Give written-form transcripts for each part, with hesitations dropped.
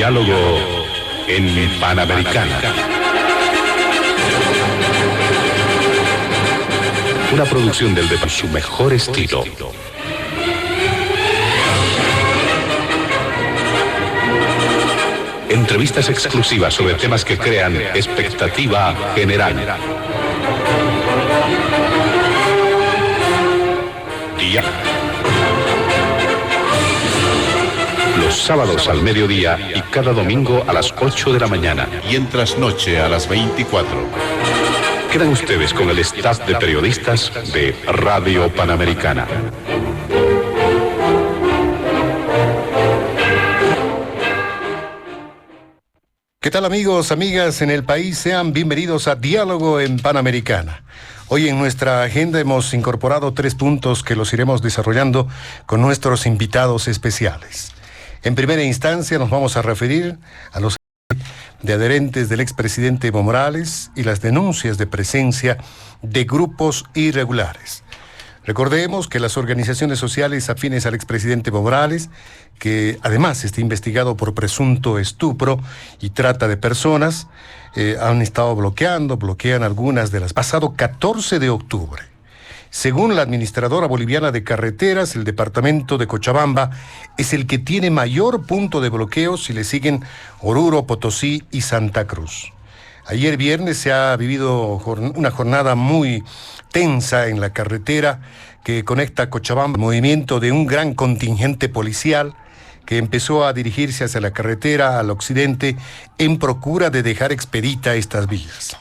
Diálogo en Panamericana. Una producción del de su mejor estilo. Entrevistas exclusivas sobre temas que crean expectativa general. Los sábados al mediodía y cada domingo a las 8 de la mañana. Y en trasnoche a las 24. Quedan ustedes con el staff de periodistas de Radio Panamericana. ¿Qué tal amigos, amigas en el país? Sean bienvenidos a Diálogo en Panamericana. Hoy en nuestra agenda hemos incorporado 3 puntos que los iremos desarrollando con nuestros invitados especiales. En primera instancia nos vamos a referir a los de adherentes del expresidente Evo Morales y las denuncias de presencia de grupos irregulares. Recordemos que las organizaciones sociales afines al expresidente Evo Morales, que además está investigado por presunto estupro y trata de personas, han estado bloquean algunas de las... Pasado 14 de octubre. Según la administradora boliviana de carreteras, el departamento de Cochabamba es el que tiene mayor punto de bloqueo si le siguen Oruro, Potosí y Santa Cruz. Ayer viernes se ha vivido una jornada muy tensa en la carretera que conecta Cochabamba, movimiento de un gran contingente policial que empezó a dirigirse hacia la carretera al occidente en procura de dejar expedita estas vías.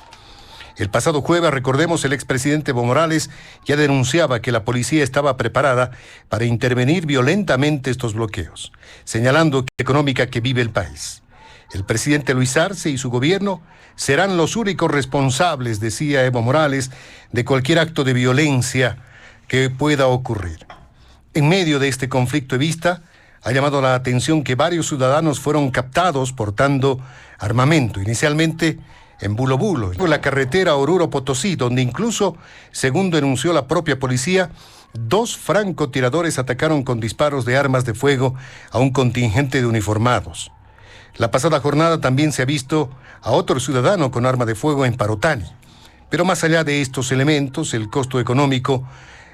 El pasado jueves, recordemos, el expresidente Evo Morales ya denunciaba que la policía estaba preparada para intervenir violentamente estos bloqueos, señalando la económica que vive el país. El presidente Luis Arce y su gobierno serán los únicos responsables, decía Evo Morales, de cualquier acto de violencia que pueda ocurrir. En medio de este conflicto evista, ha llamado la atención que varios ciudadanos fueron captados portando armamento, inicialmente en Bulo Bulo, en la carretera Oruro-Potosí, donde incluso, según denunció la propia policía, 2 francotiradores atacaron con disparos de armas de fuego a un contingente de uniformados. La pasada jornada también se ha visto a otro ciudadano con arma de fuego en Parotani. Pero más allá de estos elementos, el costo económico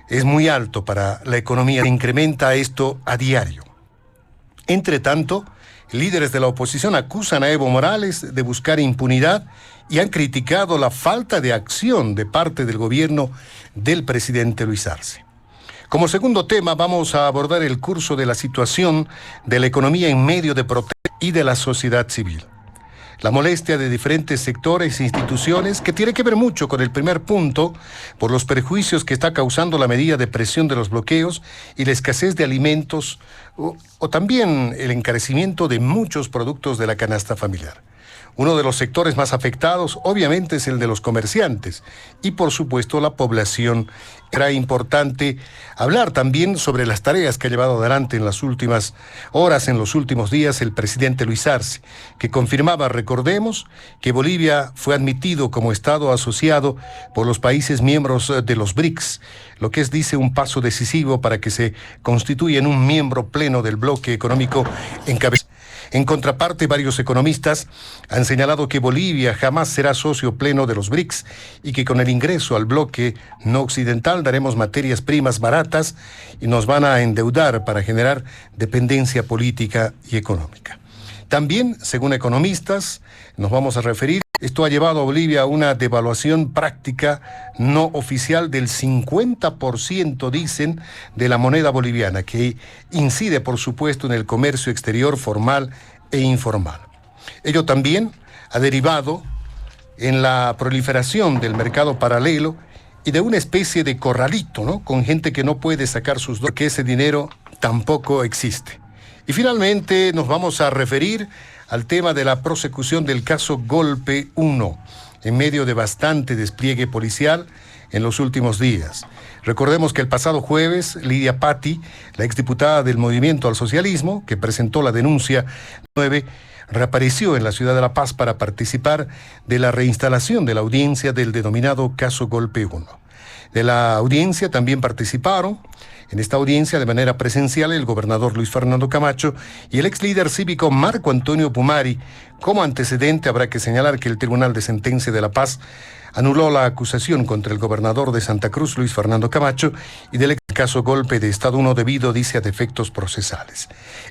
es muy alto para la economía. Se incrementa esto a diario. Entre tanto, líderes de la oposición acusan a Evo Morales de buscar impunidad y han criticado la falta de acción de parte del gobierno del presidente Luis Arce. Como segundo tema, vamos a abordar el curso de la situación de la economía en medio de protestas y de la sociedad civil. La molestia de diferentes sectores e instituciones, que tiene que ver mucho con el primer punto, por los perjuicios que está causando la medida de presión de los bloqueos y la escasez de alimentos, o también el encarecimiento de muchos productos de la canasta familiar. Uno de los sectores más afectados, obviamente, es el de los comerciantes y, por supuesto, la población. Era importante hablar también sobre las tareas que ha llevado adelante en las últimas horas, en los últimos días, el presidente Luis Arce, que confirmaba, recordemos, que Bolivia fue admitido como Estado asociado por los países miembros de los BRICS, lo que es, dice, un paso decisivo para que se constituya en un miembro pleno del bloque económico encabezado. En contraparte, varios economistas han señalado que Bolivia jamás será socio pleno de los BRICS y que con el ingreso al bloque no occidental daremos materias primas baratas y nos van a endeudar para generar dependencia política y económica. También, según economistas, nos vamos a referir, esto ha llevado a Bolivia a una devaluación práctica no oficial del 50%, dicen, de la moneda boliviana, que incide, por supuesto, en el comercio exterior formal e informal. Ello también ha derivado en la proliferación del mercado paralelo y de una especie de corralito, ¿no?, con gente que no puede sacar sus dólares, que ese dinero tampoco existe. Y finalmente nos vamos a referir al tema de la prosecución del caso Golpe 1, en medio de bastante despliegue policial en los últimos días. Recordemos que el pasado jueves, Lidia Patti, la exdiputada del Movimiento al Socialismo, que presentó la denuncia 9, reapareció en la ciudad de La Paz para participar de la reinstalación de la audiencia del denominado caso Golpe 1. De la audiencia también participaron en esta audiencia de manera presencial el gobernador Luis Fernando Camacho y el ex líder cívico Marco Antonio Pumari. Como antecedente habrá que señalar que el Tribunal de Sentencia de La Paz anuló la acusación contra el gobernador de Santa Cruz, Luis Fernando Camacho, y del caso Golpe de Estado 1 debido, dice, a defectos procesales.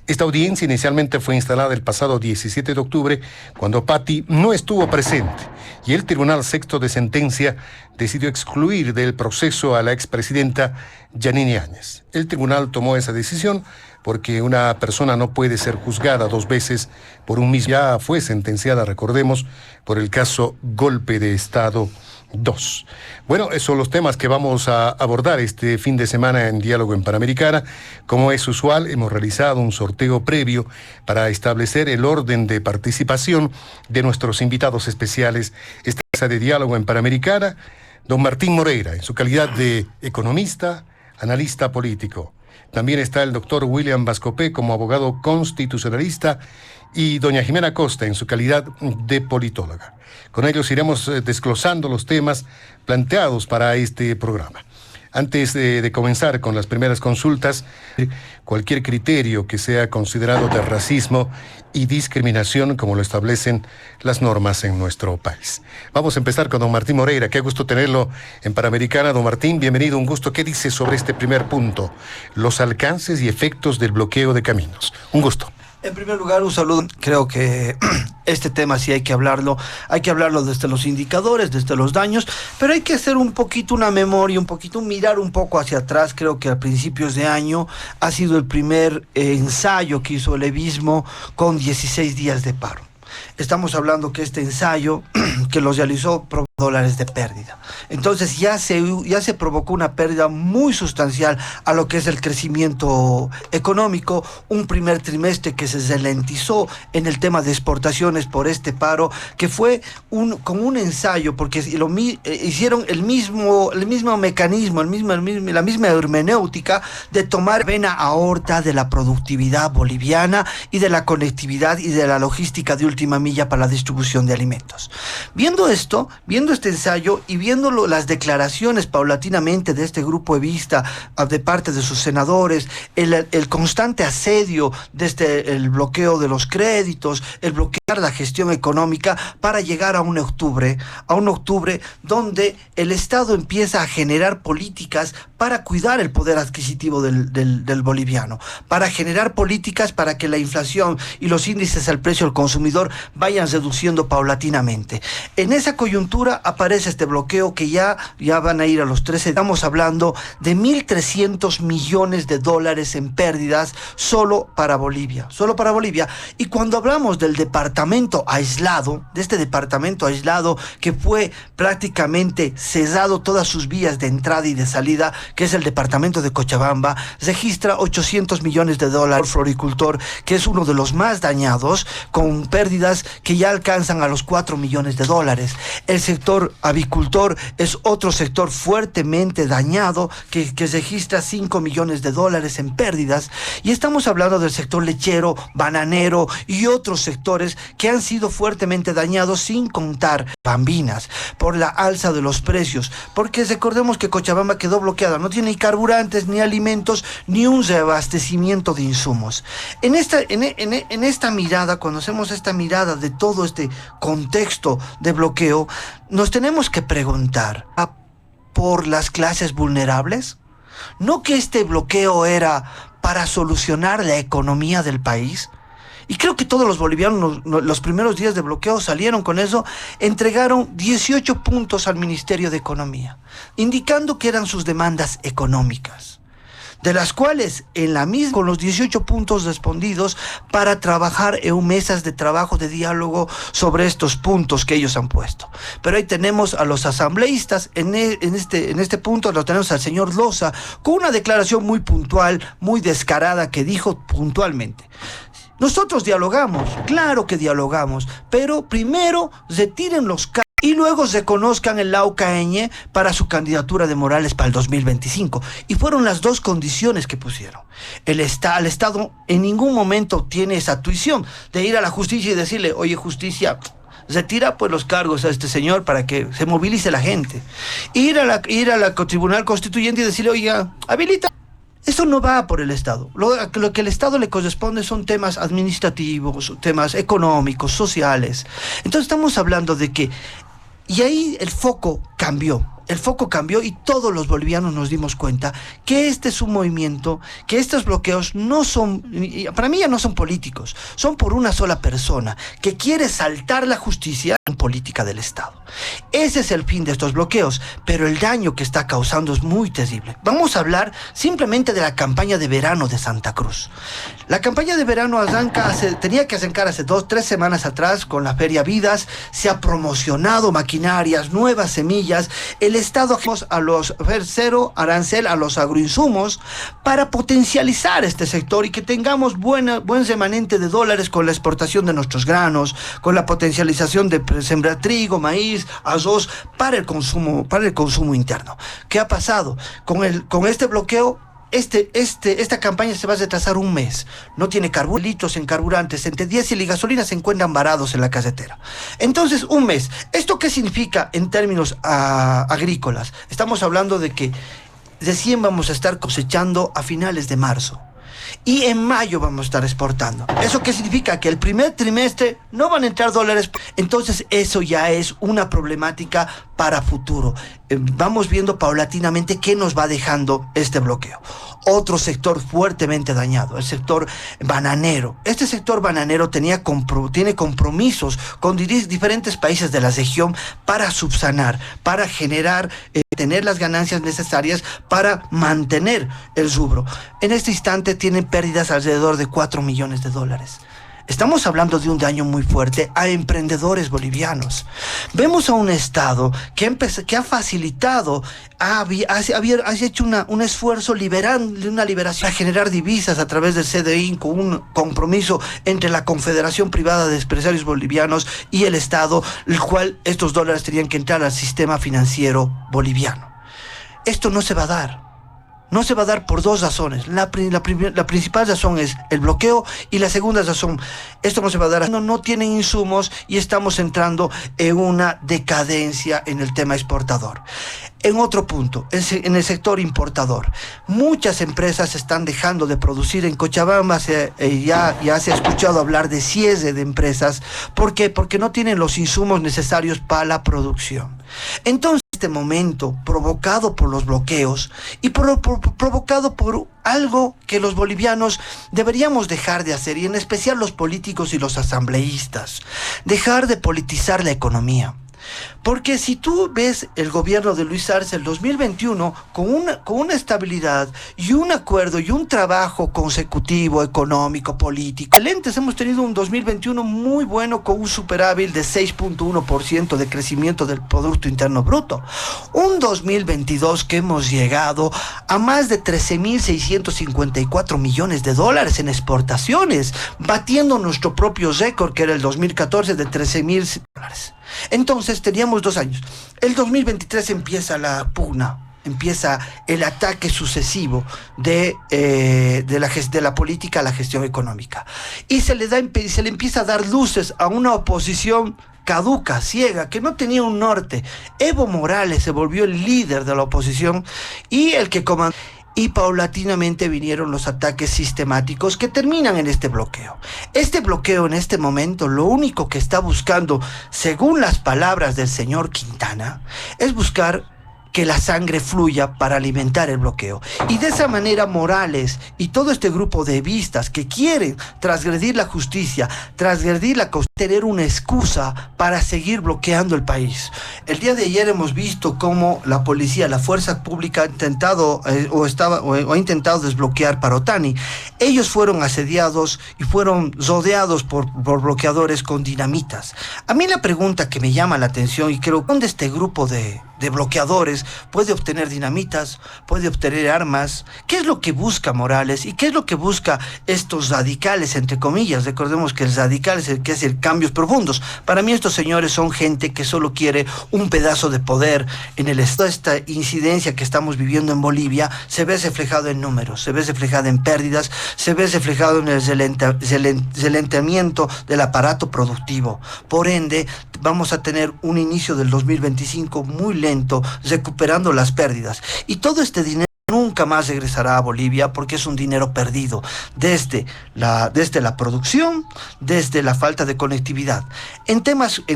Esta audiencia inicialmente fue instalada el pasado 17 de octubre, cuando Patti no estuvo presente, y el Tribunal Sexto de Sentencia decidió excluir del proceso a la expresidenta Yanine Áñez. El tribunal tomó esa decisión porque una persona no puede ser juzgada dos veces por un mismo. Ya fue sentenciada, recordemos, por el caso Golpe de Estado 2. Bueno, esos son los temas que vamos a abordar este fin de semana en Diálogo en Panamericana. Como es usual, hemos realizado un sorteo previo para establecer el orden de participación de nuestros invitados especiales. Esta mesa de Diálogo en Panamericana, don Martín Moreira, en su calidad de economista, analista político. También está el doctor William Vascopé como abogado constitucionalista y doña Jimena Costa en su calidad de politóloga. Con ellos iremos desglosando los temas planteados para este programa. Antes de comenzar con las primeras consultas, cualquier criterio que sea considerado de racismo y discriminación, como lo establecen las normas en nuestro país. Vamos a empezar con don Martín Moreira. Qué gusto tenerlo en Panamericana. Don Martín, bienvenido, un gusto. ¿Qué dice sobre este primer punto? Los alcances y efectos del bloqueo de caminos. Un gusto. En primer lugar, un saludo. Creo que este tema sí hay que hablarlo desde los indicadores, desde los daños, pero hay que hacer un poquito una memoria, mirar un poco hacia atrás. Creo que a principios de año ha sido el primer ensayo que hizo el evismo con 16 días de paro. Estamos hablando que este ensayo que los realizó $, de pérdida. Entonces ya se provocó una pérdida muy sustancial a lo que es el crecimiento económico, un primer trimestre que se ralentizó en el tema de exportaciones por este paro, que fue como un ensayo, porque hicieron el mismo mecanismo, la misma hermenéutica de tomar vena aorta de la productividad boliviana y de la conectividad y de la logística de última milla para la distribución de alimentos. Viendo este ensayo y viendo las declaraciones paulatinamente de este grupo evista de parte de sus senadores, el constante asedio desde el bloqueo de los créditos, el bloquear la gestión económica para llegar a un octubre donde el Estado empieza a generar políticas para cuidar el poder adquisitivo del boliviano, para generar políticas para que la inflación y los índices al precio del consumidor vayan reduciendo paulatinamente. En esa coyuntura aparece este bloqueo que ya van a ir a los 13. Estamos hablando de $1.300 millones en pérdidas solo para Bolivia. Y cuando hablamos del departamento aislado, de este departamento aislado que fue prácticamente cerrado todas sus vías de entrada y de salida, que es el departamento de Cochabamba, registra $800 millones por floricultor, que es uno de los más dañados, con pérdidas que ya alcanzan a los $4 millones. El sector avicultor es otro sector fuertemente dañado que registra $5 millones en pérdidas, y estamos hablando del sector lechero, bananero y otros sectores que han sido fuertemente dañados, sin contar Bambinas, por la alza de los precios, porque recordemos que Cochabamba quedó bloqueada, no tiene ni carburantes, ni alimentos, ni un reabastecimiento de insumos. En esta mirada, cuando hacemos esta mirada de todo este contexto de bloqueo, nos tenemos que preguntar por las clases vulnerables. ¿No que este bloqueo era para solucionar la economía del país? Y creo que todos los bolivianos, los primeros días de bloqueo salieron con eso, entregaron 18 puntos al Ministerio de Economía, indicando que eran sus demandas económicas, de las cuales en la misma, con los 18 puntos respondidos, para trabajar en mesas de trabajo, de diálogo sobre estos puntos que ellos han puesto. Pero ahí tenemos a los asambleístas, en este punto lo tenemos al señor Loza, con una declaración muy puntual, muy descarada, que dijo puntualmente: nosotros dialogamos, claro que dialogamos, pero primero retiren los cargos y luego reconozcan el Laucaeñe para su candidatura de Morales para el 2025. Y fueron las dos condiciones que pusieron. El Estado en ningún momento tiene esa tuición de ir a la justicia y decirle: oye, justicia, retira pues los cargos a este señor para que se movilice la gente. Ir a la Tribunal Constituyente y decirle, oiga, habilita. Eso no va por el Estado. Lo que el Estado le corresponde son temas administrativos, temas económicos, sociales. Entonces estamos hablando de que... Y ahí el foco cambió. El foco cambió y todos los bolivianos nos dimos cuenta que este es un movimiento, que estos bloqueos no son, para mí ya no son políticos, son por una sola persona que quiere saltar la justicia en política del Estado. Ese es el fin de estos bloqueos, pero el daño que está causando es muy terrible. Vamos a hablar simplemente de la campaña de verano de Santa Cruz. La campaña de verano tenía que arrancar hace 2-3 semanas atrás con la Feria Vidas, se ha promocionado maquinarias, nuevas semillas, el Estado a los cero arancel a los agroinsumos para potencializar este sector y que tengamos buen remanente de dólares con la exportación de nuestros granos, con la potencialización de sembrar trigo, maíz, arroz para el consumo interno. ¿Qué ha pasado? Con este bloqueo, esta campaña se va a retrasar un mes. No tiene litros en carburantes, entre diésel y gasolina se encuentran varados en la carretera. Entonces, un mes. ¿Esto qué significa en términos agrícolas? Estamos hablando de que recién vamos a estar cosechando a finales de marzo. Y en mayo vamos a estar exportando. ¿Eso qué significa? Que el primer trimestre no van a entrar dólares. Entonces eso ya es una problemática para futuro. Vamos viendo paulatinamente qué nos va dejando este bloqueo. Otro sector fuertemente dañado, el sector bananero. Este sector bananero tiene compromisos con diferentes países de la región para subsanar, para generar, tener las ganancias necesarias para mantener el rubro. En este instante tienen pérdidas alrededor de 4 millones de dólares. Estamos hablando de un daño muy fuerte a emprendedores bolivianos. Vemos a un Estado que ha facilitado, ha hecho un esfuerzo una liberación, a generar divisas a través del CDI con un compromiso entre la Confederación Privada de Empresarios Bolivianos y el Estado, el cual estos dólares tenían que entrar al sistema financiero boliviano. Esto no se va a dar. No se va a dar por dos razones. La principal razón es el bloqueo y la segunda razón, esto no se va a dar. No tienen insumos y estamos entrando en una decadencia en el tema exportador. En otro punto, en el sector importador, muchas empresas están dejando de producir. En Cochabamba ya se ha escuchado hablar de cierre de empresas. ¿Por qué? Porque no tienen los insumos necesarios para la producción. Entonces, este momento provocado por los bloqueos y provocado por algo que los bolivianos deberíamos dejar de hacer, y en especial los políticos y los asambleístas, dejar de politizar la economía. Porque si tú ves el gobierno de Luis Arce el 2021 con una estabilidad y un acuerdo y un trabajo consecutivo, económico, político, excelentes, hemos tenido un 2021 muy bueno con un superávit de 6.1% de crecimiento del Producto Interno Bruto. Un 2022 que hemos llegado a más de 13.654 millones de dólares en exportaciones, batiendo nuestro propio récord que era el 2014 de 13.000 dólares. Entonces teníamos 2 años. El 2023 empieza la pugna, empieza el ataque sucesivo de la política a la gestión económica. Y se le empieza a dar luces a una oposición caduca, ciega, que no tenía un norte. Evo Morales se volvió el líder de la oposición y el que comandó. Y paulatinamente vinieron los ataques sistemáticos que terminan en este bloqueo. Este bloqueo en este momento lo único que está buscando, según las palabras del señor Quintana, es buscar que la sangre fluya para alimentar el bloqueo. Y de esa manera Morales y todo este grupo de evistas que quieren transgredir la justicia, tener una excusa para seguir bloqueando el país. El día de ayer hemos visto cómo la policía, la fuerza pública ha intentado ha intentado desbloquear Parotani. Ellos fueron asediados y fueron rodeados por bloqueadores con dinamitas. A mí la pregunta que me llama la atención, y creo, ¿dónde este grupo de bloqueadores puede obtener dinamitas, puede obtener armas. ¿Qué es lo que busca Morales y qué es lo que busca estos radicales, entre comillas? Recordemos que el radical es el que hace cambios profundos. Para mí estos señores son gente que solo quiere un pedazo de poder en el Estado. Esta incidencia que estamos viviendo en Bolivia se ve reflejado en números, se ve reflejado en pérdidas, se ve reflejado en el relentamiento del aparato productivo. Por ende, vamos a tener un inicio del 2025 muy lento, recuperando las pérdidas. Y todo este dinero nunca más regresará a Bolivia porque es un dinero perdido desde la producción, desde la falta de conectividad. En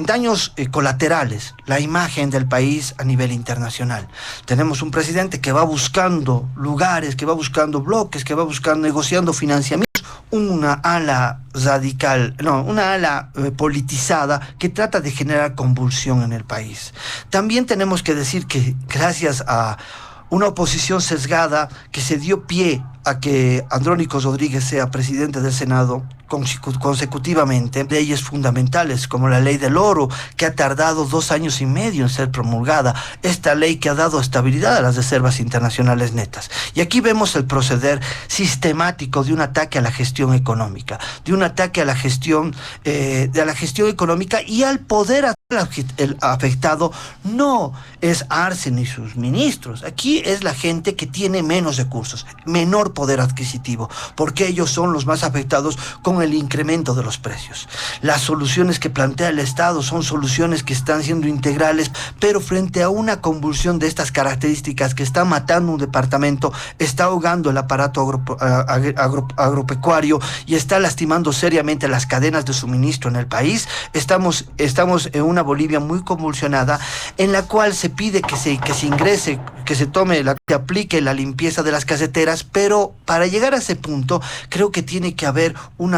daños colaterales, la imagen del país a nivel internacional. Tenemos un presidente que va buscando lugares, que va buscando bloques, que va buscando, negociando financiamientos. Una ala radical, una ala politizada que trata de generar convulsión en el país. También tenemos que decir que gracias a una oposición sesgada que se dio pie a que Andrónico Rodríguez sea presidente del Senado consecutivamente, leyes fundamentales como la ley del oro, que ha tardado 2 años y medio en ser promulgada, esta ley que ha dado estabilidad a las reservas internacionales netas. Y aquí vemos el proceder sistemático de un ataque a la gestión económica, de un ataque a la gestión económica y al poder. El afectado no es Arce ni sus ministros, aquí es la gente que tiene menos recursos, menor poder adquisitivo, porque ellos son los más afectados con el incremento de los precios. Las soluciones que plantea el Estado son soluciones que están siendo integrales, pero frente a una convulsión de estas características que está matando un departamento, está ahogando el aparato agropecuario y está lastimando seriamente las cadenas de suministro en el país, estamos en una Bolivia muy convulsionada, en la cual se pide que se ingrese, que se aplique la limpieza de las caseteras, pero para llegar a ese punto creo que tiene que haber un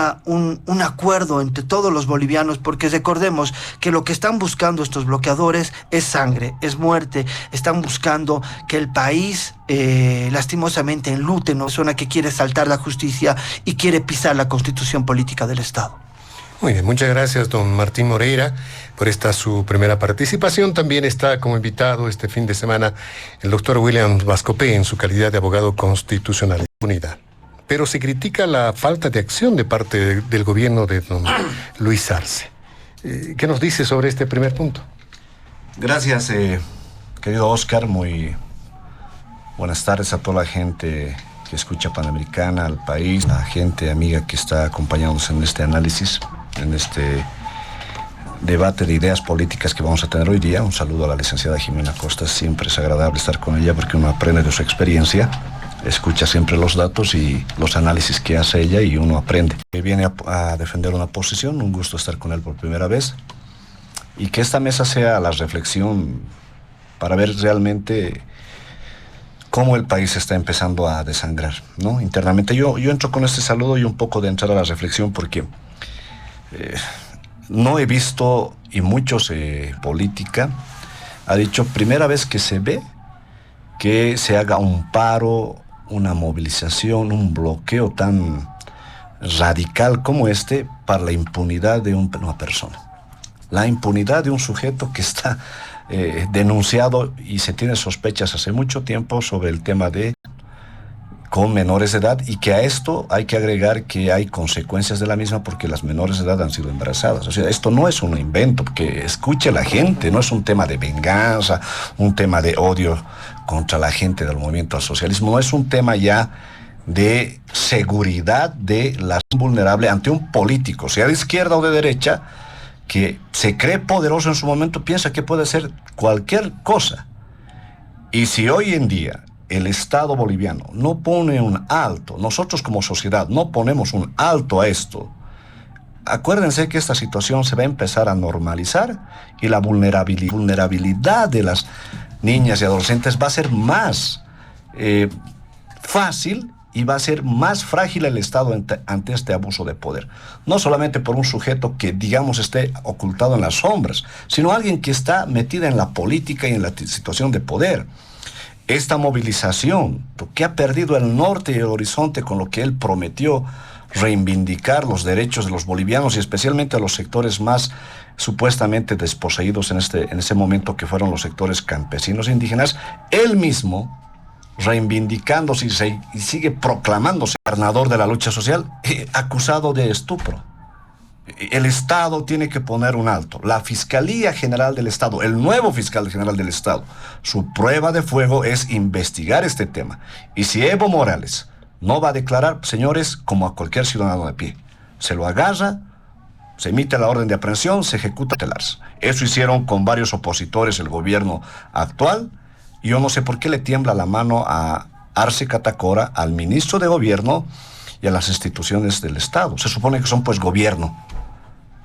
acuerdo entre todos los bolivianos, porque recordemos que lo que están buscando estos bloqueadores es sangre, es muerte, están buscando que el país lastimosamente enlute una persona que quiere saltar la justicia y quiere pisar la constitución política del Estado. Muy bien, muchas gracias, don Martín Moreira, por esta su primera participación. También está como invitado este fin de semana el doctor William Vascopé en su calidad de abogado constitucional de unidad. Pero se critica la falta de acción de parte del gobierno de don Luis Arce. ¿Qué nos dice sobre este primer punto? Gracias, querido Oscar. Muy buenas tardes a toda la gente que escucha Panamericana, al país, a la gente amiga que está acompañándonos en este análisis, en este debate de ideas políticas que vamos a tener hoy día. Un saludo a la licenciada Jimena Costa. Siempre es agradable estar con ella porque uno aprende de su experiencia, escucha siempre los datos y los análisis que hace ella y uno aprende. Viene a defender una posición, un gusto estar con él por primera vez y que esta mesa sea la reflexión para ver realmente cómo el país está empezando a desangrar, ¿no? Internamente. Yo entro con este saludo y un poco de entrar a la reflexión porque no he visto, y muchos política ha dicho, primera vez que se ve que se haga un paro, una movilización, un bloqueo tan radical como este para la impunidad de una persona. La impunidad de un sujeto que está denunciado y se tiene sospechas hace mucho tiempo sobre el tema de con menores de edad, y que a esto hay que agregar que hay consecuencias de la misma porque las menores de edad han sido embarazadas. O sea, esto no es un invento, que escuche la gente, no es un tema de venganza, un tema de odio contra la gente del movimiento al socialismo, no es un tema ya de seguridad de la vulnerable ante un político, sea de izquierda o de derecha, que se cree poderoso en su momento, piensa que puede hacer cualquier cosa. Y si hoy en día el Estado boliviano no pone un alto, nosotros como sociedad no ponemos un alto a esto, acuérdense que esta situación se va a empezar a normalizar y la vulnerabilidad de las niñas y adolescentes va a ser más fácil y va a ser más frágil el Estado ante este abuso de poder. No solamente por un sujeto que, digamos, esté ocultado en las sombras, sino alguien que está metida en la política y en la situación de poder. Esta movilización, que ha perdido el norte y el horizonte con lo que él prometió reivindicar los derechos de los bolivianos y especialmente a los sectores más supuestamente desposeídos en ese momento, que fueron los sectores campesinos e indígenas. Él mismo, reivindicándose y sigue proclamándose gobernador de la lucha social, acusado de estupro. El Estado tiene que poner un alto. La Fiscalía General del Estado, el nuevo fiscal general del Estado, su prueba de fuego es investigar este tema. Y si Evo Morales no va a declarar, señores, como a cualquier ciudadano de pie, se lo agarra, se emite la orden de aprehensión, se ejecuta telarse. Eso hicieron con varios opositores el gobierno actual. Yo no sé por qué le tiembla la mano a Arce Catacora, al ministro de gobierno y a las instituciones del Estado. Se supone que son pues gobierno.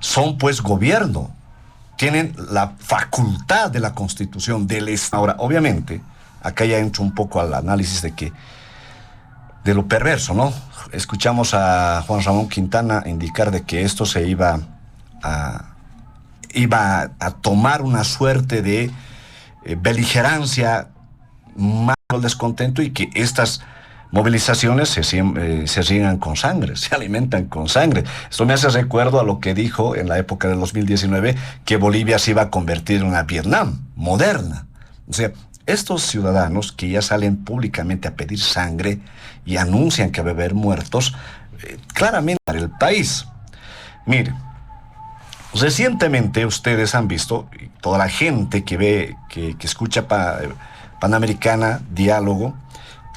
Son pues gobierno. Tienen la facultad de la Constitución del Estado. Ahora, obviamente, acá ya entro un poco al análisis de lo perverso, ¿no? Escuchamos a Juan Ramón Quintana indicar de que esto se iba a tomar una suerte de beligerancia, más el descontento, y que estas movilizaciones se riegan con sangre, se alimentan con sangre. Esto me hace recuerdo a lo que dijo en la época del 2019, que Bolivia se iba a convertir en una Vietnam moderna. O sea, estos ciudadanos que ya salen públicamente a pedir sangre y anuncian que va a haber muertos, claramente para el país. Mire, recientemente ustedes han visto, toda la gente que ve, que escucha Panamericana, Diálogo,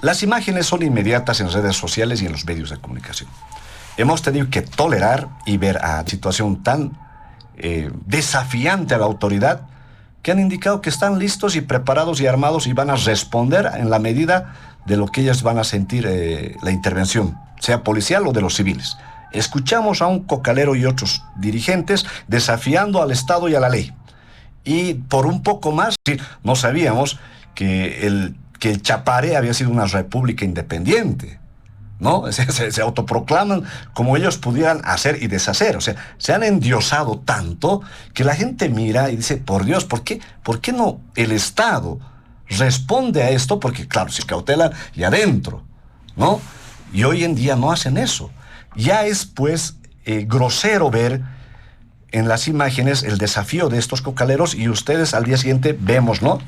las imágenes son inmediatas en redes sociales y en los medios de comunicación. Hemos tenido que tolerar y ver a situación tan desafiante a la autoridad, que han indicado que están listos y preparados y armados y van a responder en la medida de lo que ellas van a sentir la intervención, sea policial o de los civiles. Escuchamos a un cocalero y otros dirigentes desafiando al Estado y a la ley. Y por un poco más, no sabíamos que el Chapare había sido una república independiente, ¿no? Se autoproclaman como ellos pudieran hacer y deshacer. O sea, se han endiosado tanto que la gente mira y dice, por Dios, ¿por qué no el Estado responde a esto? Porque, claro, se cautelan y adentro, ¿no? Y hoy en día no hacen eso. Ya es, pues, grosero ver en las imágenes el desafío de estos cocaleros, y ustedes al día siguiente vemos, ¿no?,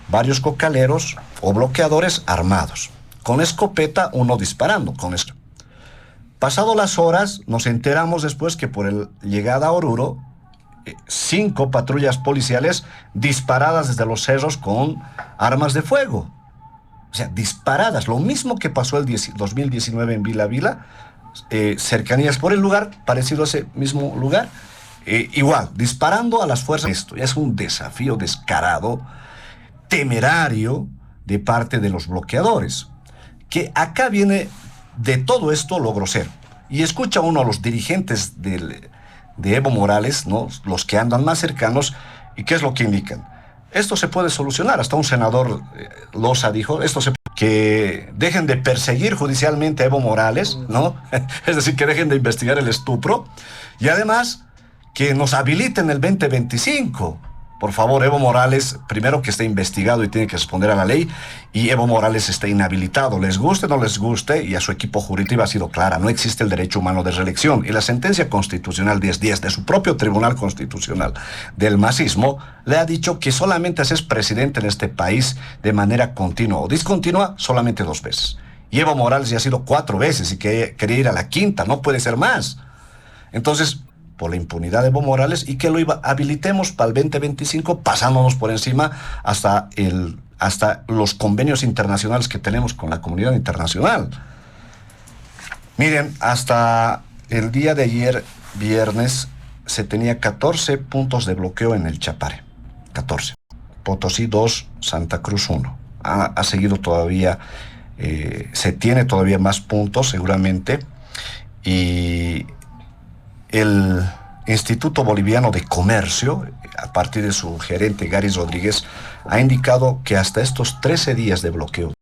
varios cocaleros o bloqueadores armados, con escopeta, uno disparando con esto. Pasado las horas, nos enteramos después que por el llegada a Oruro, 5 patrullas policiales disparadas desde los cerros con armas de fuego. O sea, disparadas, lo mismo que pasó el 2019 en Vila Vila, cercanías por el lugar, parecido a ese mismo lugar, igual, disparando a las fuerzas. Esto ya es un desafío descarado, temerario de parte de los bloqueadores, que acá viene de todo esto lo grosero. Y escucha uno a los dirigentes de Evo Morales, ¿no?, los que andan más cercanos, y qué es lo que indican. Esto se puede solucionar. Hasta un senador, Loza, dijo, que dejen de perseguir judicialmente a Evo Morales, ¿no? Es decir, que dejen de investigar el estupro, y además que nos habiliten el 2025. Por favor, Evo Morales, primero que esté investigado y tiene que responder a la ley, y Evo Morales está inhabilitado, les guste o no les guste, y a su equipo jurídico ha sido clara, no existe el derecho humano de reelección, y la sentencia constitucional 1010 de su propio Tribunal Constitucional del Macismo le ha dicho que solamente se es presidente en este país de manera continua o discontinua solamente 2 veces. Y Evo Morales ya ha sido 4 veces y quería ir a la 5ª, no puede ser más. Entonces, por la impunidad de Evo Morales, y que lo habilitemos para el 2025, pasándonos por encima hasta los convenios internacionales que tenemos con la comunidad internacional. Miren, hasta el día de ayer, viernes, se tenía 14 puntos de bloqueo en el Chapare. 14. Potosí 2, Santa Cruz 1. Ha seguido todavía, se tiene todavía más puntos seguramente, y el Instituto Boliviano de Comercio, a partir de su gerente Gary Rodríguez, ha indicado que hasta estos 13 días de bloqueo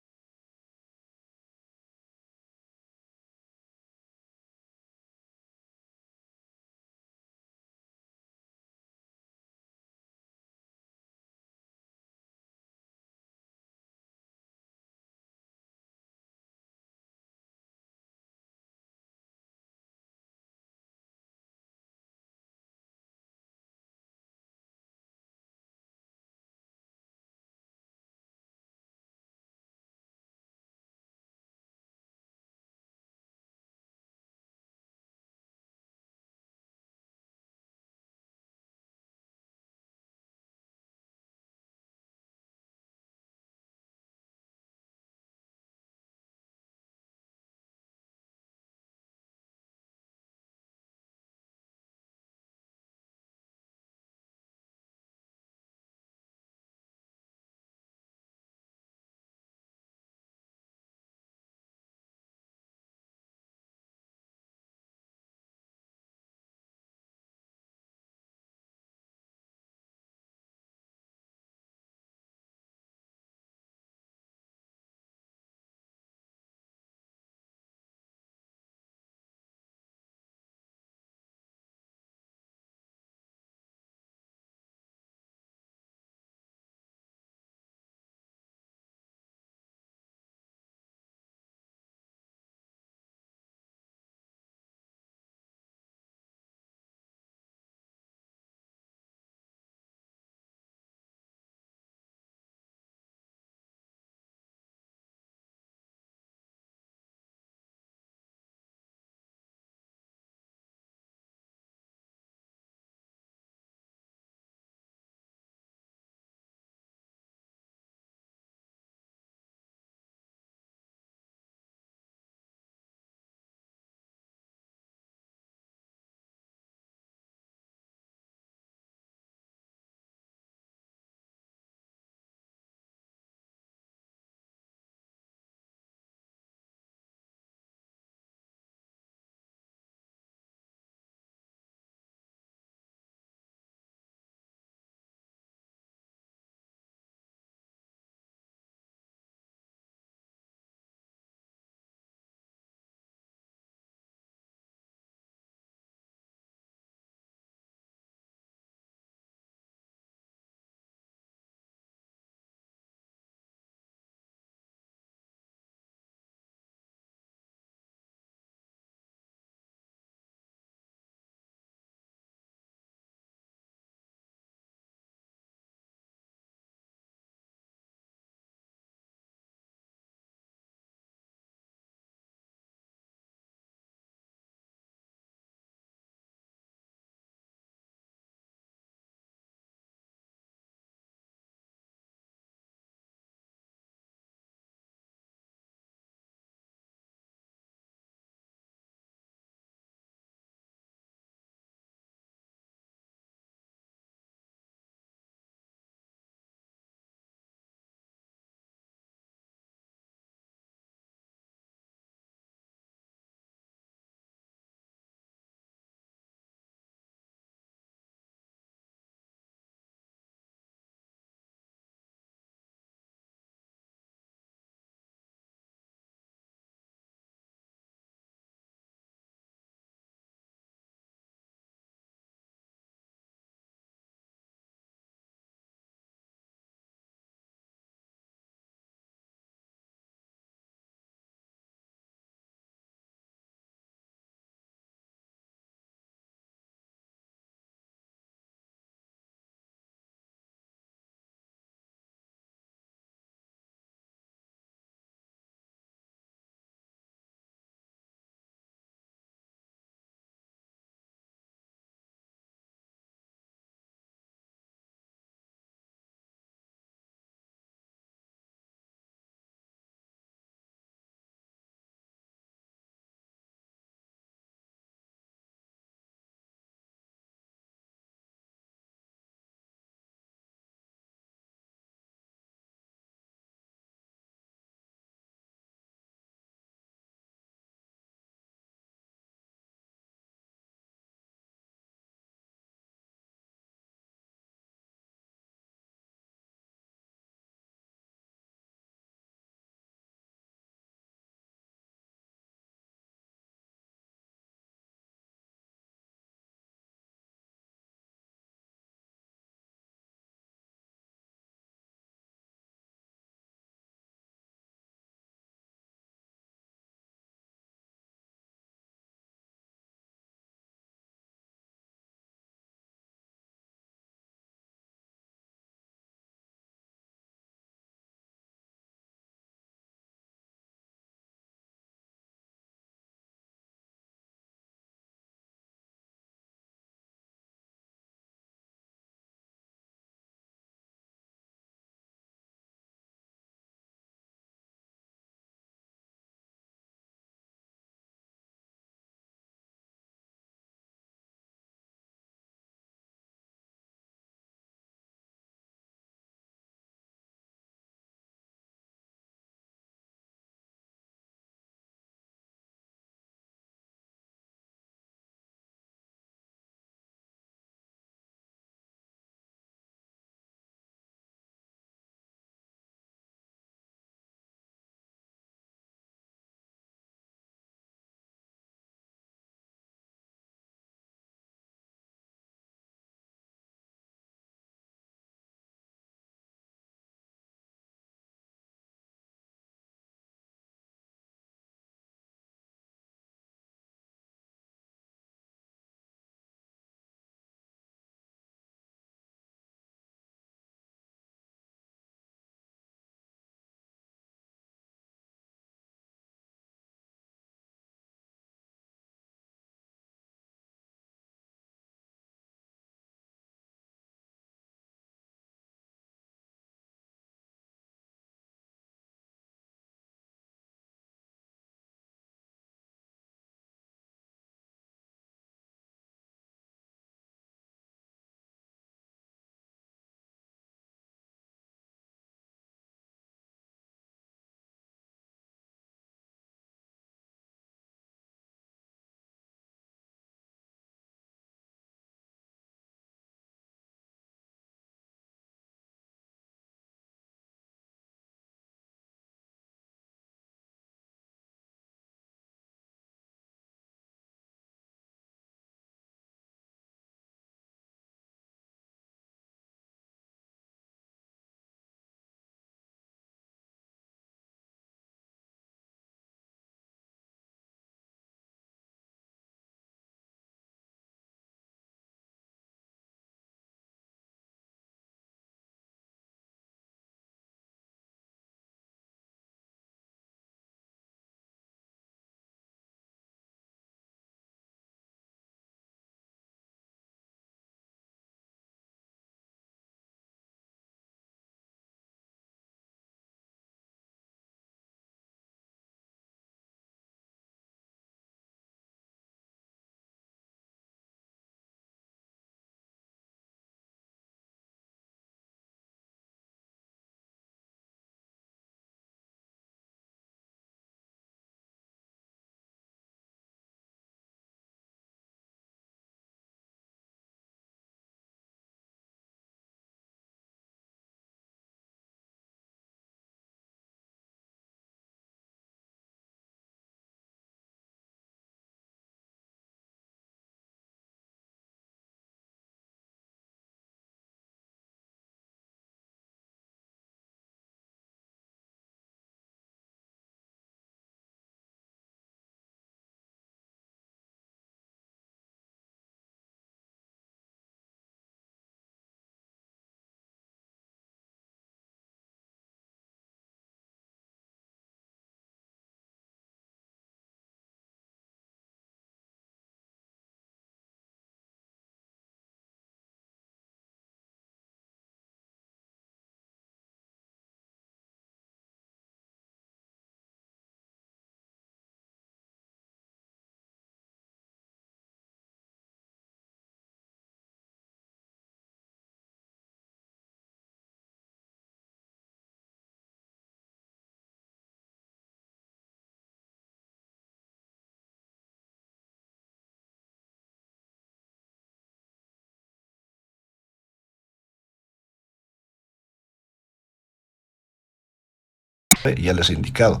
ya les he indicado,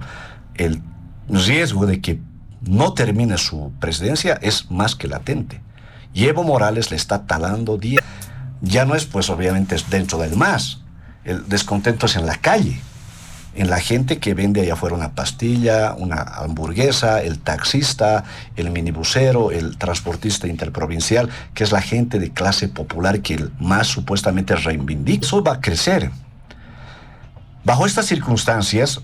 el riesgo de que no termine su presidencia es más que latente. Y Evo Morales le está talando día. Ya no es, pues, obviamente, dentro del MAS. El descontento es en la calle, en la gente que vende allá afuera una pastilla, una hamburguesa, el taxista, el minibusero, el transportista interprovincial, que es la gente de clase popular que el MAS supuestamente reivindica. Eso va a crecer. Bajo estas circunstancias,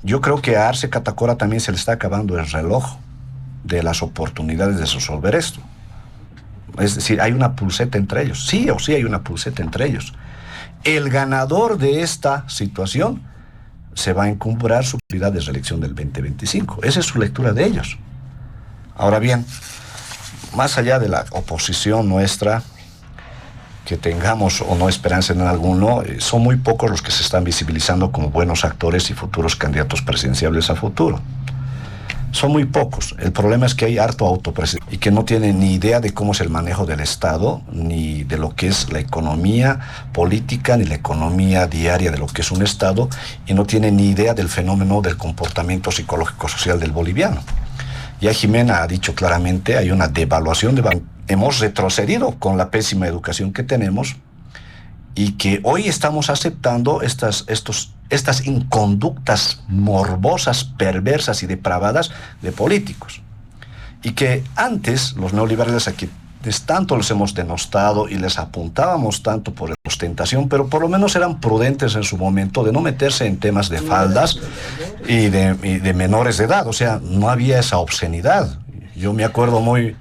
yo creo que a Arce Catacora también se le está acabando el reloj de las oportunidades de resolver esto. Es decir, hay una pulseta entre ellos. Sí o sí hay una pulseta entre ellos. El ganador de esta situación se va a encumbrar su posibilidad de reelección del 2025. Esa es su lectura de ellos. Ahora bien, más allá de la oposición nuestra, que tengamos o no esperanza en alguno, son muy pocos los que se están visibilizando como buenos actores y futuros candidatos presidenciables a futuro. Son muy pocos. El problema es que hay harto autopresidente y que no tienen ni idea de cómo es el manejo del Estado, ni de lo que es la economía política, ni la economía diaria de lo que es un Estado, y no tienen ni idea del fenómeno del comportamiento psicológico-social del boliviano. Ya Jimena ha dicho claramente, hay una devaluación hemos retrocedido con la pésima educación que tenemos y que hoy estamos aceptando estas inconductas morbosas, perversas y depravadas de políticos. Y que antes los neoliberales, a quienes tanto los hemos denostado y les apuntábamos tanto por ostentación, pero por lo menos eran prudentes en su momento de no meterse en temas de faldas y de menores de edad. O sea, no había esa obscenidad. Yo me acuerdo muy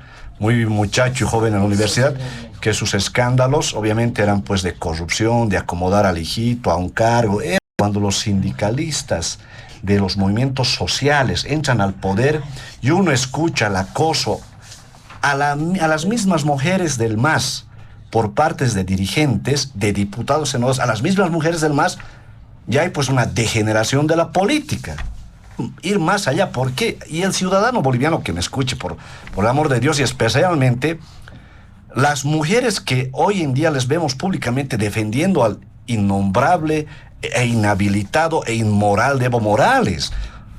muchacho y joven en la universidad, que sus escándalos obviamente eran pues de corrupción, de acomodar al hijito a un cargo. Cuando los sindicalistas de los movimientos sociales entran al poder y uno escucha el acoso a las mismas mujeres del MAS por partes de dirigentes, de diputados, senadores, a las mismas mujeres del MAS, ya hay pues una degeneración de la política. Ir más allá, ¿por qué? Y el ciudadano boliviano que me escuche, por el amor de Dios, y especialmente las mujeres que hoy en día les vemos públicamente defendiendo al innombrable e inhabilitado e inmoral de Evo Morales.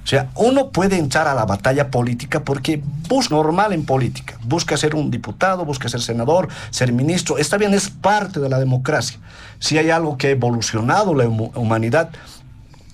O sea, uno puede entrar a la batalla política porque busca normal en política. Busca ser un diputado, busca ser senador, ser ministro. Está bien, es parte de la democracia. Si hay algo que ha evolucionado la humanidad,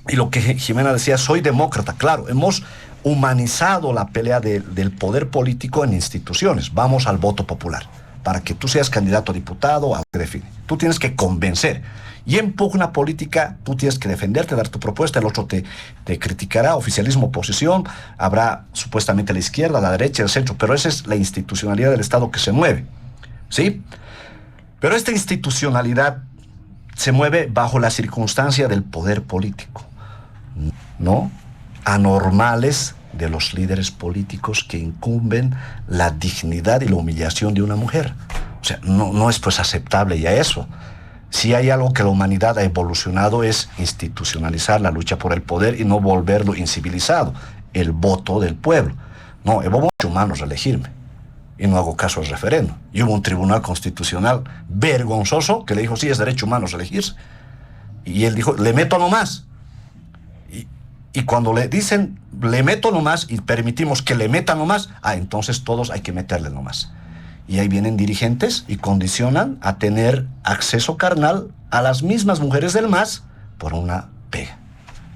y lo que Jimena decía, soy demócrata. Claro, hemos humanizado la pelea del poder político en instituciones. Vamos al voto popular. Para que tú seas candidato a diputado, a que define. Tú tienes que convencer. Y en pugna política, tú tienes que defenderte, dar tu propuesta, el otro te criticará, oficialismo, oposición, habrá supuestamente la izquierda, la derecha, el centro, pero esa es la institucionalidad del Estado que se mueve, ¿sí? Pero esta institucionalidad se mueve bajo la circunstancia del poder político, ¿no? Anormales de los líderes políticos que incumben la dignidad y la humillación de una mujer. O sea, no es pues aceptable ya eso. Si hay algo que la humanidad ha evolucionado es institucionalizar la lucha por el poder y no volverlo incivilizado, el voto del pueblo. No, Evo Morales humanos elegirme y no hago caso al referéndum. Y hubo un tribunal constitucional vergonzoso que le dijo, sí, es derecho humano elegirse. Y él dijo, le meto nomás. Y cuando le dicen, le meto nomás y permitimos que le meta nomás, entonces todos hay que meterle nomás. Y ahí vienen dirigentes y condicionan a tener acceso carnal a las mismas mujeres del MAS por una pega.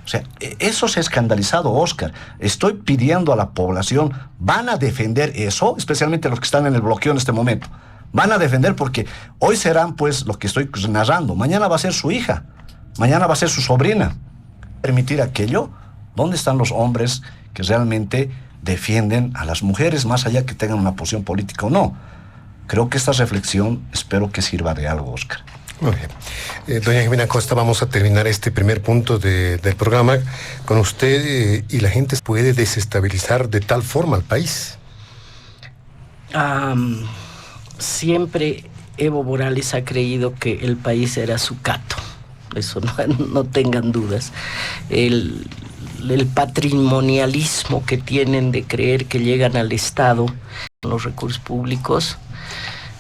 O sea, eso se ha escandalizado, Oscar. Estoy pidiendo a la población, ¿van a defender eso? Especialmente los que están en el bloqueo en este momento. Van a defender porque hoy serán pues lo que estoy narrando. Mañana va a ser su hija. Mañana va a ser su sobrina. ¿Permitir aquello? ¿Dónde están los hombres que realmente defienden a las mujeres, más allá que tengan una posición política o no? Creo que esta reflexión espero que sirva de algo, Oscar. Muy bien. Doña Jimena Costa, vamos a terminar este primer punto del programa con usted. Y la gente puede desestabilizar de tal forma al país. Siempre Evo Morales ha creído que el país era su cato. Eso no tengan dudas. El patrimonialismo que tienen de creer que llegan al Estado con los recursos públicos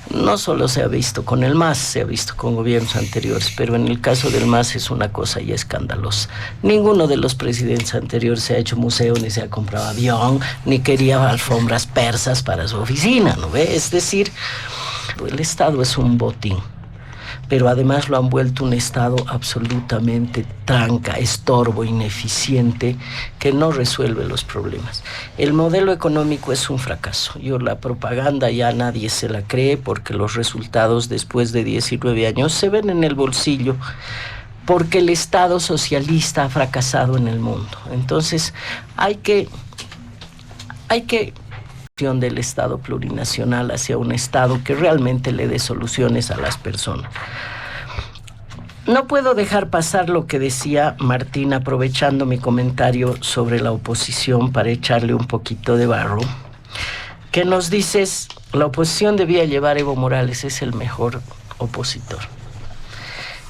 No solo se ha visto con el MAS, se ha visto con gobiernos anteriores, pero en el caso del MAS es una cosa ya escandalosa. Ninguno de los presidentes anteriores se ha hecho museo, ni se ha comprado avión, ni quería alfombras persas para su oficina, ¿no ve? Es decir, el Estado es un botín, pero además lo han vuelto un Estado absolutamente tranca, estorbo, ineficiente, que no resuelve los problemas. El modelo económico es un fracaso. La propaganda ya nadie se la cree porque los resultados después de 19 años se ven en el bolsillo, porque el Estado socialista ha fracasado en el mundo. Entonces hay que del Estado plurinacional hacia un Estado que realmente le dé soluciones a las personas. No puedo dejar pasar lo que decía Martín, aprovechando mi comentario sobre la oposición para echarle un poquito de barro, que nos dices, la oposición debía llevar a Evo Morales, es el mejor opositor.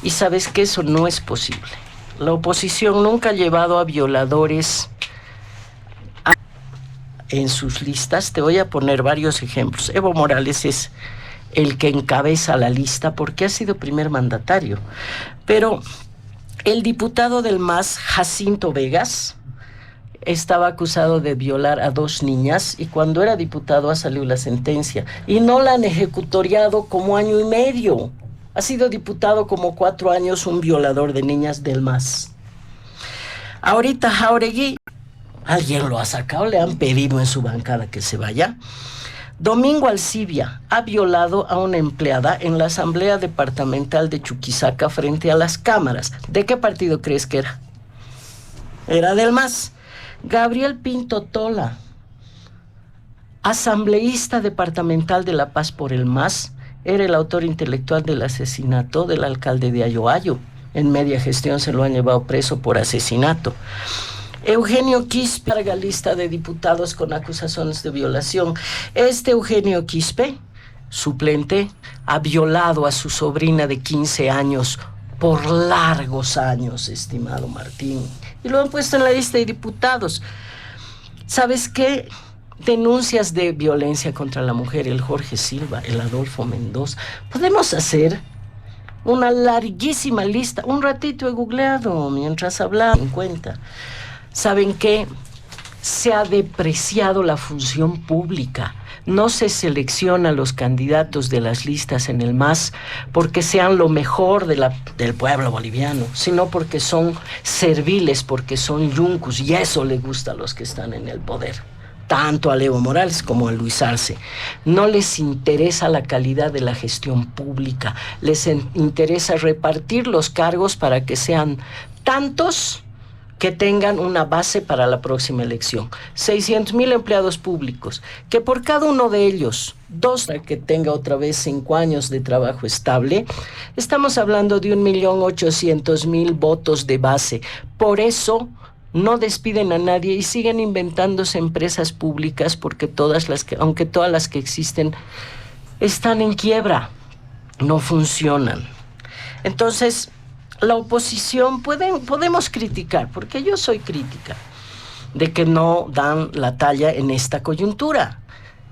Y sabes que eso no es posible. La oposición nunca ha llevado a violadores en sus listas. Te voy a poner varios ejemplos. Evo Morales es el que encabeza la lista porque ha sido primer mandatario, pero el diputado del MAS, Jacinto Vegas, estaba acusado de violar a 2 niñas y cuando era diputado ha salido la sentencia y no la han ejecutoriado como 1 año y medio. Ha sido diputado como 4 años, un violador de niñas del MAS. Ahorita Jáuregui, alguien lo ha sacado, le han pedido en su bancada que se vaya. Domingo Alcibia ha violado a una empleada en la Asamblea Departamental de Chuquisaca frente a las cámaras. ¿De qué partido crees que era? Era del MAS. Gabriel Pinto Tola, asambleísta departamental de La Paz por el MAS, era el autor intelectual del asesinato del alcalde de Ayoayo. En media gestión se lo han llevado preso por asesinato. Eugenio Quispe, larga lista de diputados con acusaciones de violación. Eugenio Quispe, suplente, ha violado a su sobrina de 15 años por largos años, estimado Martín. Y lo han puesto en la lista de diputados. ¿Sabes qué? Denuncias de violencia contra la mujer, el Jorge Silva, el Adolfo Mendoza. Podemos hacer una larguísima lista. Un ratito he googleado mientras hablaba en cuenta. ¿Saben qué? Se ha depreciado la función pública. No se selecciona a los candidatos de las listas en el MAS porque sean lo mejor del pueblo boliviano, sino porque son serviles, porque son yuncus, y eso le gusta a los que están en el poder, tanto a Evo Morales como a Luis Arce. No les interesa la calidad de la gestión pública, les interesa repartir los cargos para que sean tantos que tengan una base para la próxima elección. 600,000 empleados públicos, que por cada uno de ellos, 2 para que tenga otra vez 5 años de trabajo estable, estamos hablando de 1,800,000 votos de base. Por eso no despiden a nadie y siguen inventándose empresas públicas porque aunque todas las que existen están en quiebra, no funcionan. Entonces, la oposición podemos criticar, porque yo soy crítica, de que no dan la talla en esta coyuntura.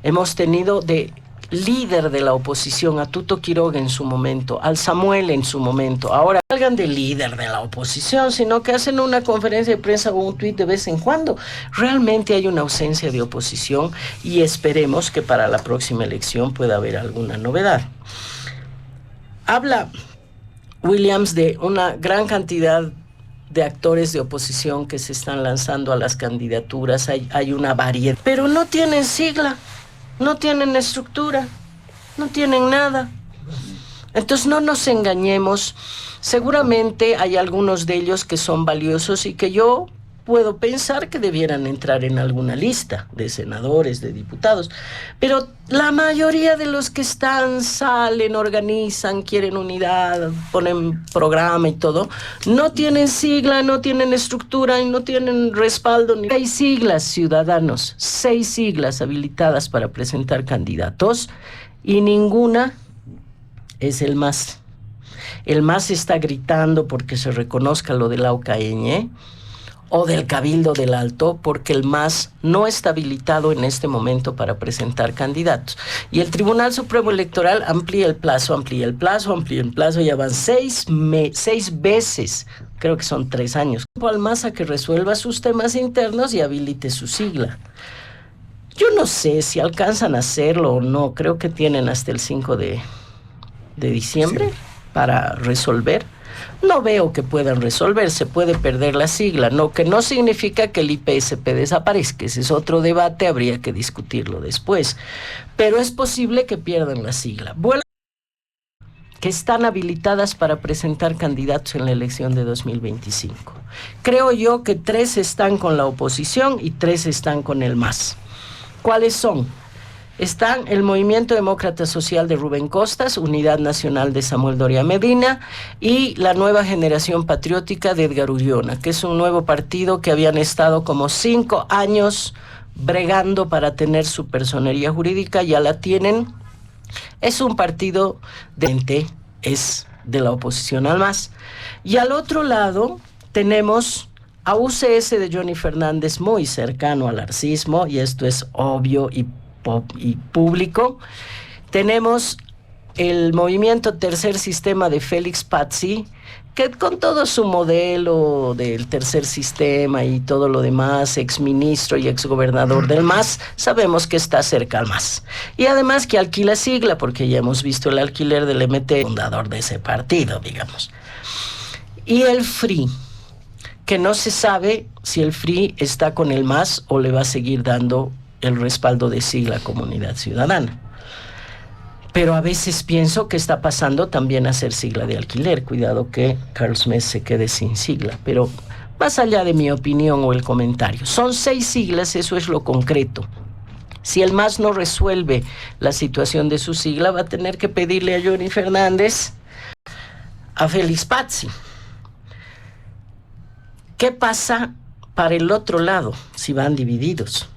Hemos tenido de líder de la oposición a Tuto Quiroga en su momento, al Samuel en su momento. Ahora salgan de líder de la oposición, sino que hacen una conferencia de prensa o un tuit de vez en cuando. Realmente hay una ausencia de oposición y esperemos que para la próxima elección pueda haber alguna novedad. Habla Williams de una gran cantidad de actores de oposición que se están lanzando a las candidaturas. Hay una variedad, pero no tienen sigla, no tienen estructura, no tienen nada. Entonces no nos engañemos. Seguramente hay algunos de ellos que son valiosos y que yo puedo pensar que debieran entrar en alguna lista de senadores, de diputados, pero la mayoría de los que están, salen, organizan, quieren unidad, ponen programa y todo, no tienen sigla, no tienen estructura y no tienen respaldo. 6 siglas, ciudadanos, 6 siglas habilitadas para presentar candidatos y ninguna es el MAS. El MAS está gritando porque se reconozca lo de la OCAEñe. o del Cabildo del Alto, porque el MAS no está habilitado en este momento para presentar candidatos. Y el Tribunal Supremo Electoral amplía el plazo, ya van 6 veces, creo que son 3 años, al MAS a que resuelva sus temas internos y habilite su sigla. Yo no sé si alcanzan a hacerlo o no, creo que tienen hasta el 5 de diciembre para resolver. No veo que puedan resolver, se puede perder la sigla, que no significa que el IPSP desaparezca, ese es otro debate, habría que discutirlo después, pero es posible que pierdan la sigla. Que están habilitadas para presentar candidatos en la elección de 2025. Creo yo que 3 están con la oposición y 3 están con el MAS. ¿Cuáles son? Están el Movimiento Demócrata Social de Rubén Costas, Unidad Nacional de Samuel Doria Medina y la Nueva Generación Patriótica de Edgar Ullona, que es un nuevo partido que habían estado como 5 años bregando para tener su personería jurídica, ya la tienen. Es un partido es de la oposición al MAS. Y al otro lado tenemos a UCS de Johnny Fernández, muy cercano al arcismo, y esto es obvio y público. Tenemos el movimiento Tercer Sistema de Félix Pazzi, que con todo su modelo del tercer sistema y todo lo demás, exministro y exgobernador del MAS, sabemos que está cerca al MAS. Y además que alquila sigla, porque ya hemos visto el alquiler del MT, fundador de ese partido, digamos. Y el FRI, que no se sabe si el FRI está con el MAS o le va a seguir dando el respaldo de sigla Comunidad Ciudadana. Pero a veces pienso que está pasando también a ser sigla de alquiler. Cuidado que Carl Smith se quede sin sigla. Pero más allá de mi opinión o el comentario, son 6 siglas, eso es lo concreto. Si el MAS no resuelve la situación de su sigla, va a tener que pedirle a Johnny Fernández, a Félix Pazzi. ¿Qué pasa para el otro lado si van divididos?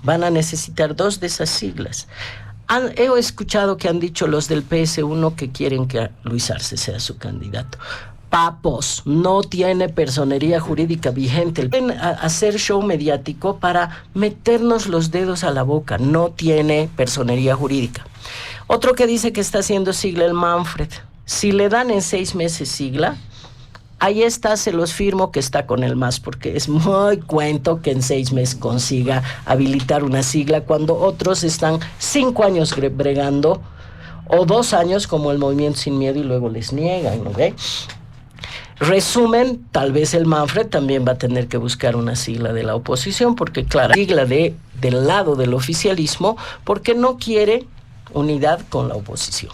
Van a necesitar 2 de esas siglas. He escuchado que han dicho los del PS1 que quieren que Luis Arce sea su candidato. Papos, no tiene personería jurídica vigente. Ven a hacer show mediático para meternos los dedos a la boca. No tiene personería jurídica. Otro que dice que está haciendo sigla, el Manfred. Si le dan en 6 meses sigla, ahí está, se los firmo que está con el MAS, porque es muy cuento que en 6 meses consiga habilitar una sigla cuando otros están 5 años bregando, o 2 años como el Movimiento Sin Miedo y luego les niegan, ¿no ve? Resumen, tal vez el Manfred también va a tener que buscar una sigla de la oposición, porque claro, sigla del lado del oficialismo, porque no quiere unidad con la oposición.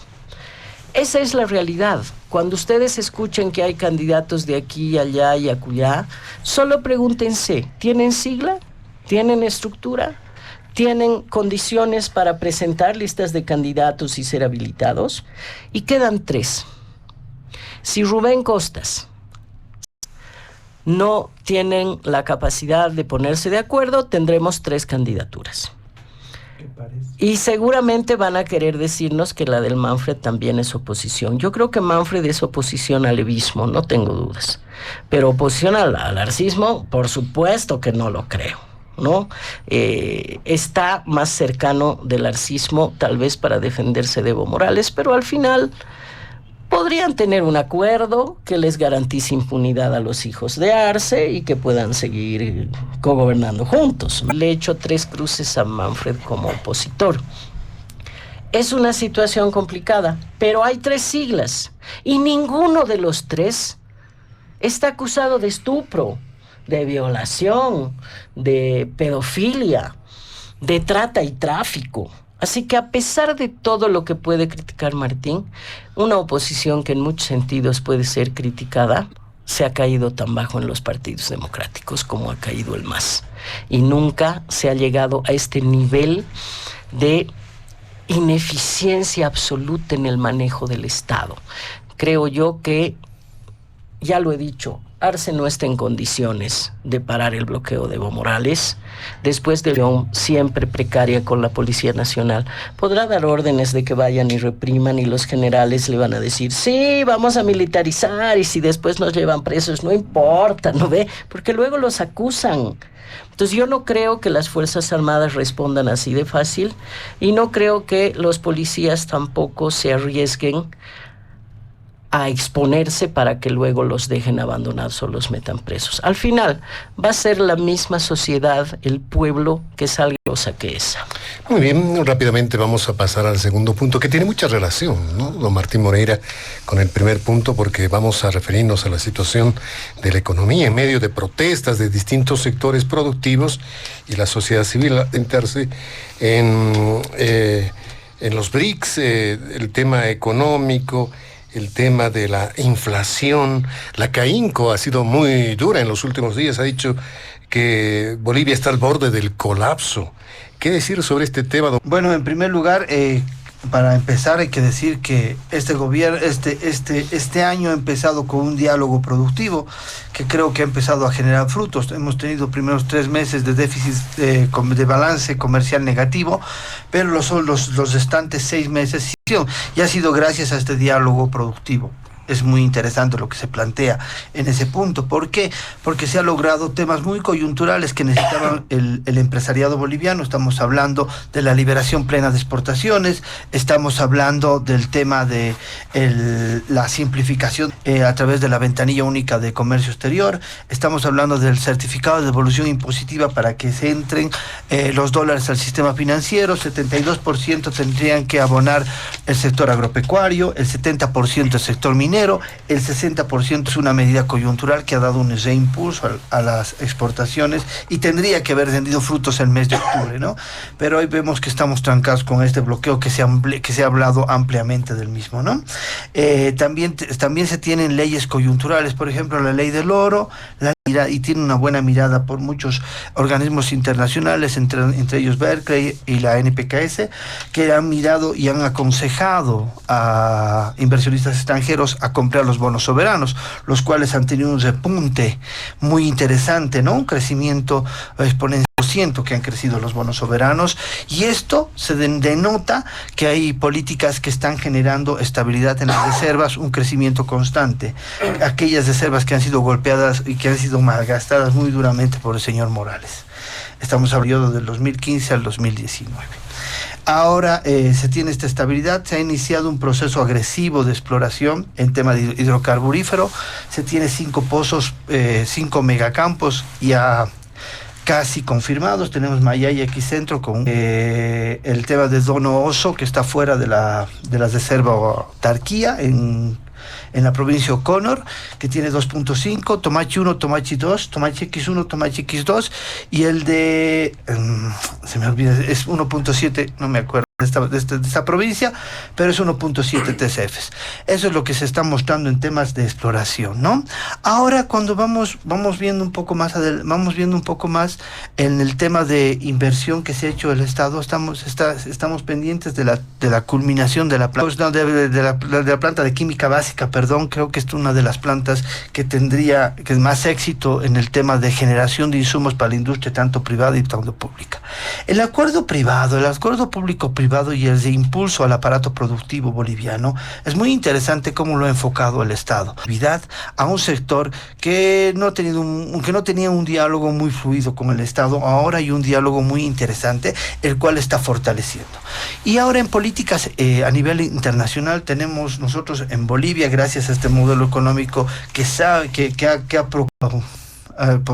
Esa es la realidad. Cuando ustedes escuchen que hay candidatos de aquí, allá y acullá, solo pregúntense, ¿tienen sigla? ¿Tienen estructura? ¿Tienen condiciones para presentar listas de candidatos y ser habilitados? Y quedan 3. Si Rubén Costas no tienen la capacidad de ponerse de acuerdo, tendremos 3 candidaturas. Y seguramente van a querer decirnos que la del Manfred también es oposición. Yo creo que Manfred es oposición al levismo, no tengo dudas. Pero oposición al arcismo, por supuesto que no lo creo, ¿no? Está más cercano del arcismo, tal vez para defenderse de Evo Morales, pero al final podrían tener un acuerdo que les garantice impunidad a los hijos de Arce y que puedan seguir cogobernando juntos. Le he hecho 3 cruces a Manfred como opositor. Es una situación complicada, pero hay 3 siglas y ninguno de los 3 está acusado de estupro, de violación, de pedofilia, de trata y tráfico. Así que a pesar de todo lo que puede criticar Martín, una oposición que en muchos sentidos puede ser criticada, se ha caído tan bajo en los partidos democráticos como ha caído el MAS. Y nunca se ha llegado a este nivel de ineficiencia absoluta en el manejo del Estado. Creo yo que ya lo he dicho, Arce no está en condiciones de parar el bloqueo de Evo Morales. Después de la siempre precaria con la Policía Nacional, podrá dar órdenes de que vayan y repriman, y los generales le van a decir, sí, vamos a militarizar, y si después nos llevan presos, no importa, ¿no ve? Porque luego los acusan. Entonces yo no creo que las Fuerzas Armadas respondan así de fácil, y no creo que los policías tampoco se arriesguen a exponerse para que luego los dejen abandonados o los metan presos. Al final va a ser la misma sociedad, el pueblo, que salga y lo saque esa. Muy bien, rápidamente vamos a pasar al segundo punto, que tiene mucha relación, ¿no, don Martín Moreira, con el primer punto, porque vamos a referirnos a la situación de la economía en medio de protestas de distintos sectores productivos y la sociedad civil entrarse en los BRICS, el tema económico, el tema de la inflación. La CAINCO ha sido muy dura en los últimos días, ha dicho que Bolivia está al borde del colapso. ¿Qué decir sobre este tema? Bueno, en primer lugar, para empezar hay que decir que este gobierno, este año ha empezado con un diálogo productivo que creo que ha empezado a generar frutos. Hemos tenido primeros 3 meses de déficit de balance comercial negativo, pero los restantes 6 meses sí, y ha sido gracias a este diálogo productivo. Es muy interesante lo que se plantea en ese punto. ¿Por qué? Porque se han logrado temas muy coyunturales que necesitaban el empresariado boliviano. Estamos hablando de la liberación plena de exportaciones, estamos hablando del tema de la simplificación a través de la ventanilla única de comercio exterior, estamos hablando del certificado de devolución impositiva para que se entren los dólares al sistema financiero. 72% tendrían que abonar el sector agropecuario, el 70% el sector minero, el 60% es una medida coyuntural que ha dado un reimpulso a las exportaciones y tendría que haber rendido frutos el mes de octubre, ¿no? Pero hoy vemos que estamos trancados con este bloqueo que se ha hablado ampliamente del mismo, ¿no? También se tienen leyes coyunturales, por ejemplo, la ley del oro, y tiene una buena mirada por muchos organismos internacionales, entre ellos Berkeley y la NPKS, que han mirado y han aconsejado a inversionistas extranjeros a comprar los bonos soberanos, los cuales han tenido un repunte muy interesante, ¿no? Un crecimiento exponencial que han crecido los bonos soberanos, y esto se denota que hay políticas que están generando estabilidad en las reservas, un crecimiento constante. Aquellas reservas que han sido golpeadas y que han sido malgastadas muy duramente por el señor Morales. Estamos hablando del 2015 al 2019. Ahora se tiene esta estabilidad, se ha iniciado un proceso agresivo de exploración en tema de hidrocarburífero, se tiene 5 pozos, 5 megacampos ya casi confirmados. Tenemos Mayaya aquí centro con el tema de Dono Oso, que está fuera de la reserva Tarquía en la provincia de O'Connor, que tiene 2.5, Tomachi 1, Tomachi 2, Tomachi X1, Tomachi X2, y el de, se me olvida, es 1.7, no me acuerdo de esta provincia, pero es 1.7 TCFs. Eso es lo que se está mostrando en temas de exploración, ¿no? Ahora, cuando vamos viendo un poco más en el tema de inversión que se ha hecho el Estado, estamos pendientes de la culminación de la planta de química básica, creo que es una de las plantas que tendría más éxito en el tema de generación de insumos para la industria, tanto privada y tanto pública. El acuerdo público-privado y el de impulso al aparato productivo boliviano es muy interesante cómo lo ha enfocado el Estado. A un sector que no tenía un diálogo muy fluido con el Estado, ahora hay un diálogo muy interesante, el cual está fortaleciendo. Y ahora en políticas a nivel internacional tenemos nosotros en Bolivia, gracias a este modelo económico que ha procurado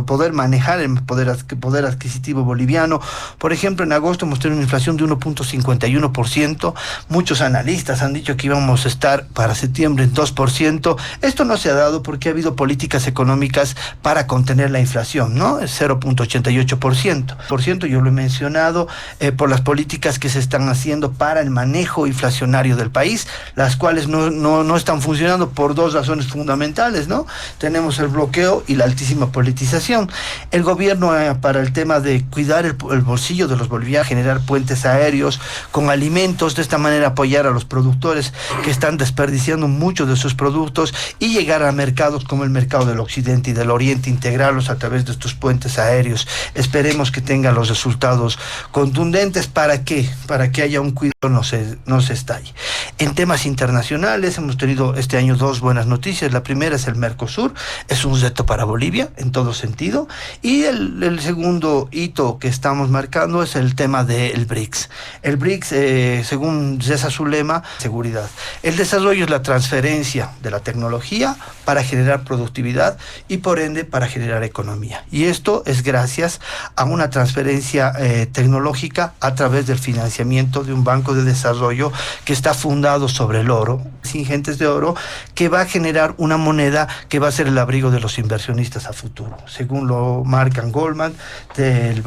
poder manejar el poder adquisitivo boliviano. Por ejemplo, en agosto hemos tenido una inflación de 1.51%. Muchos analistas han dicho que íbamos a estar para septiembre en 2%. Esto no se ha dado porque ha habido políticas económicas para contener la inflación, ¿no? Es 0.88%. Yo lo he mencionado por las políticas que se están haciendo para el manejo inflacionario del país, las cuales no están funcionando por 2 razones fundamentales, ¿no? Tenemos el bloqueo y la altísima política politización. El gobierno para el tema de cuidar el bolsillo de los bolivianos, generar puentes aéreos con alimentos, de esta manera apoyar a los productores que están desperdiciando muchos de sus productos y llegar a mercados como el mercado del occidente y del oriente, integrarlos a través de estos puentes aéreos. Esperemos que tengan los resultados contundentes para que haya un cuidado, no se estalle. En temas internacionales hemos tenido este año dos buenas noticias. La primera es el Mercosur, es un reto para Bolivia en todo sentido, y el segundo hito que estamos marcando es el tema del BRICS. El BRICS, según César su lema, seguridad. El desarrollo es la transferencia de la tecnología para generar productividad y por ende para generar economía. Y esto es gracias a una transferencia tecnológica a través del financiamiento de un banco de desarrollo que está fundado sobre el oro, ingentes de oro, que va a generar una moneda que va a ser el abrigo de los inversionistas a futuro, según lo marcan Goldman del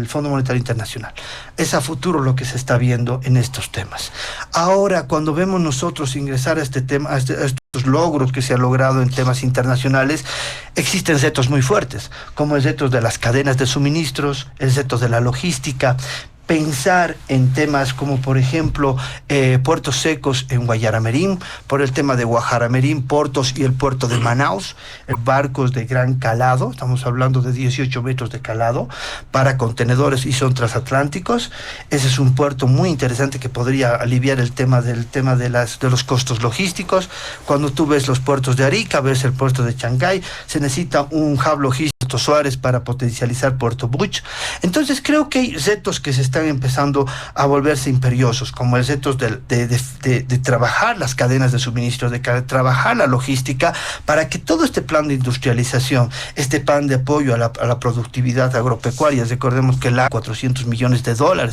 Fondo Monetario Internacional. Es a futuro lo que se está viendo en estos temas. Ahora, cuando vemos nosotros ingresar a este tema, a estos logros que se ha logrado en temas internacionales, existen retos muy fuertes, como el reto de las cadenas de suministros, el reto de la logística. Pensar en temas como, por ejemplo, puertos secos en Guayaramerín, por el tema de Guajaramerín, Portos y el puerto de Manaus, barcos de gran calado, estamos hablando de 18 metros de calado, para contenedores y son transatlánticos. Ese es un puerto muy interesante que podría aliviar el tema de los costos logísticos. Cuando tú ves los puertos de Arica, ves el puerto de Chancay, se necesita un hub logístico Suárez para potencializar Puerto Buch. Entonces creo que hay retos que se están empezando a volverse imperiosos, como el reto de trabajar las cadenas de suministro, de trabajar la logística, para que todo este plan de industrialización, este plan de apoyo a la productividad agropecuaria, recordemos que la $400 millones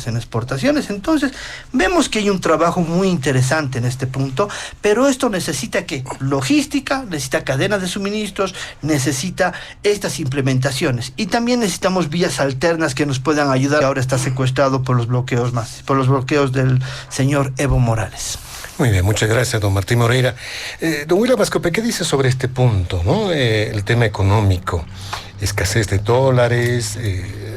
en exportaciones. Entonces vemos que hay un trabajo muy interesante en este punto, pero esto necesita que logística, necesita cadena de suministros, necesita estas implementaciones, y también necesitamos vías alternas que nos puedan ayudar. Ahora está secuestrado por los bloqueos del señor Evo Morales. Muy bien, muchas gracias, don Martín Moreira. Don William Mascope, ¿qué dice sobre este punto, ¿no? El tema económico, escasez de dólares,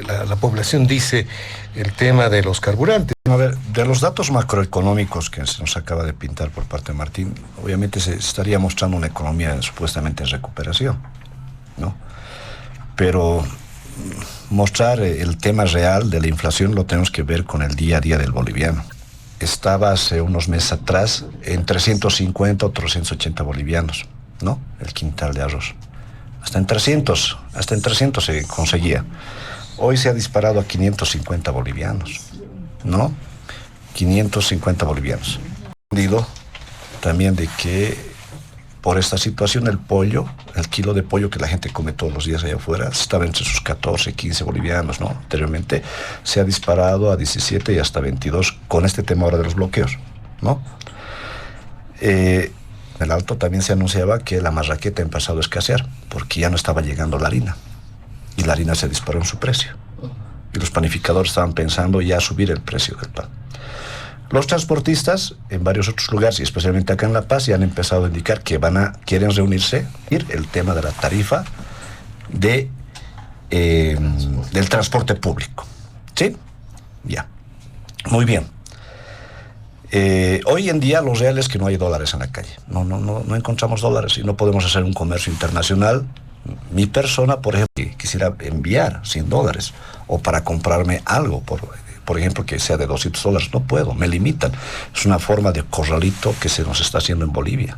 la población dice el tema de los carburantes. A ver, de los datos macroeconómicos que se nos acaba de pintar por parte de Martín, obviamente se estaría mostrando una economía supuestamente en recuperación, ¿no? Pero mostrar el tema real de la inflación lo tenemos que ver con el día a día del boliviano. Estaba hace unos meses atrás en 350 o 380 bolivianos, ¿no? El quintal de arroz. Hasta en 300 se conseguía. Hoy se ha disparado a 550 bolivianos, ¿no? 550 bolivianos. Entendido también de que por esta situación el kilo de pollo que la gente come todos los días allá afuera, estaba entre sus 14, 15 bolivianos, ¿no? Anteriormente se ha disparado a 17 y hasta 22 con este tema ahora de los bloqueos, ¿no? En el Alto también se anunciaba que la marraqueta ha empezado a escasear porque ya no estaba llegando la harina y la harina se disparó en su precio y los panificadores estaban pensando ya subir el precio del pan. Los transportistas en varios otros lugares, y especialmente acá en La Paz, ya han empezado a indicar que quieren reunirse, el tema de la tarifa del transporte público. ¿Sí? Ya. Muy bien. Hoy en día lo real es que no hay dólares en la calle. No encontramos dólares y no podemos hacer un comercio internacional. Mi persona, por ejemplo, quisiera enviar $100 o para comprarme algo, por ejemplo, que sea de $200, no puedo, me limitan. Es una forma de corralito que se nos está haciendo en Bolivia.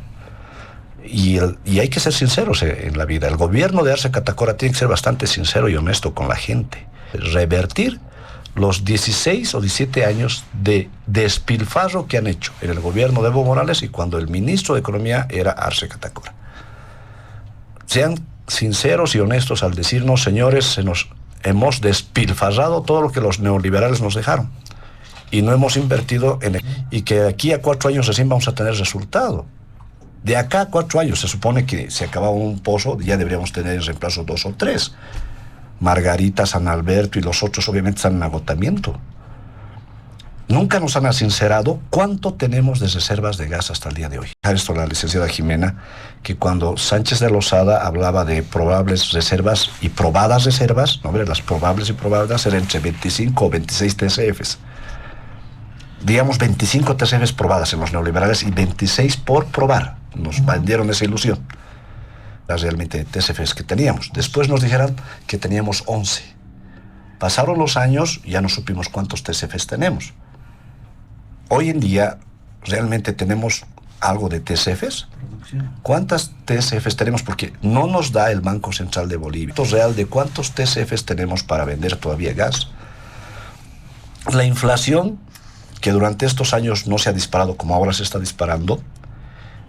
Y hay que ser sinceros en la vida. El gobierno de Arce Catacora tiene que ser bastante sincero y honesto con la gente. Revertir los 16 o 17 años de despilfarro que han hecho en el gobierno de Evo Morales y cuando el ministro de Economía era Arce Catacora. Sean sinceros y honestos al decirnos, señores, hemos despilfarrado todo lo que los neoliberales nos dejaron y no hemos invertido y que de aquí a 4 años recién vamos a tener resultado. De acá a 4 años se supone que se acababa un pozo, ya deberíamos tener en reemplazo 2 o 3. Margarita, San Alberto y los otros obviamente están en agotamiento. nunca nos han sincerado cuánto tenemos de reservas de gas hasta el día de hoy. Esto la licenciada Jimena, que cuando Sánchez de Lozada hablaba de probables reservas y probadas reservas, ¿no? Las probables y probadas eran entre 25 o 26 TCFs. Digamos 25 TCFs probadas en los neoliberales y 26 por probar. Nos vendieron esa ilusión. Las realmente TCFs que teníamos. Después nos dijeron que teníamos 11. Pasaron los años y ya no supimos cuántos TCFs tenemos. Hoy en día, ¿realmente tenemos algo de TCFs? ¿Cuántas TCFs tenemos? Porque no nos da el Banco Central de Bolivia. ¿Es real de cuántos TCFs tenemos para vender todavía gas? La inflación, que durante estos años no se ha disparado como ahora se está disparando,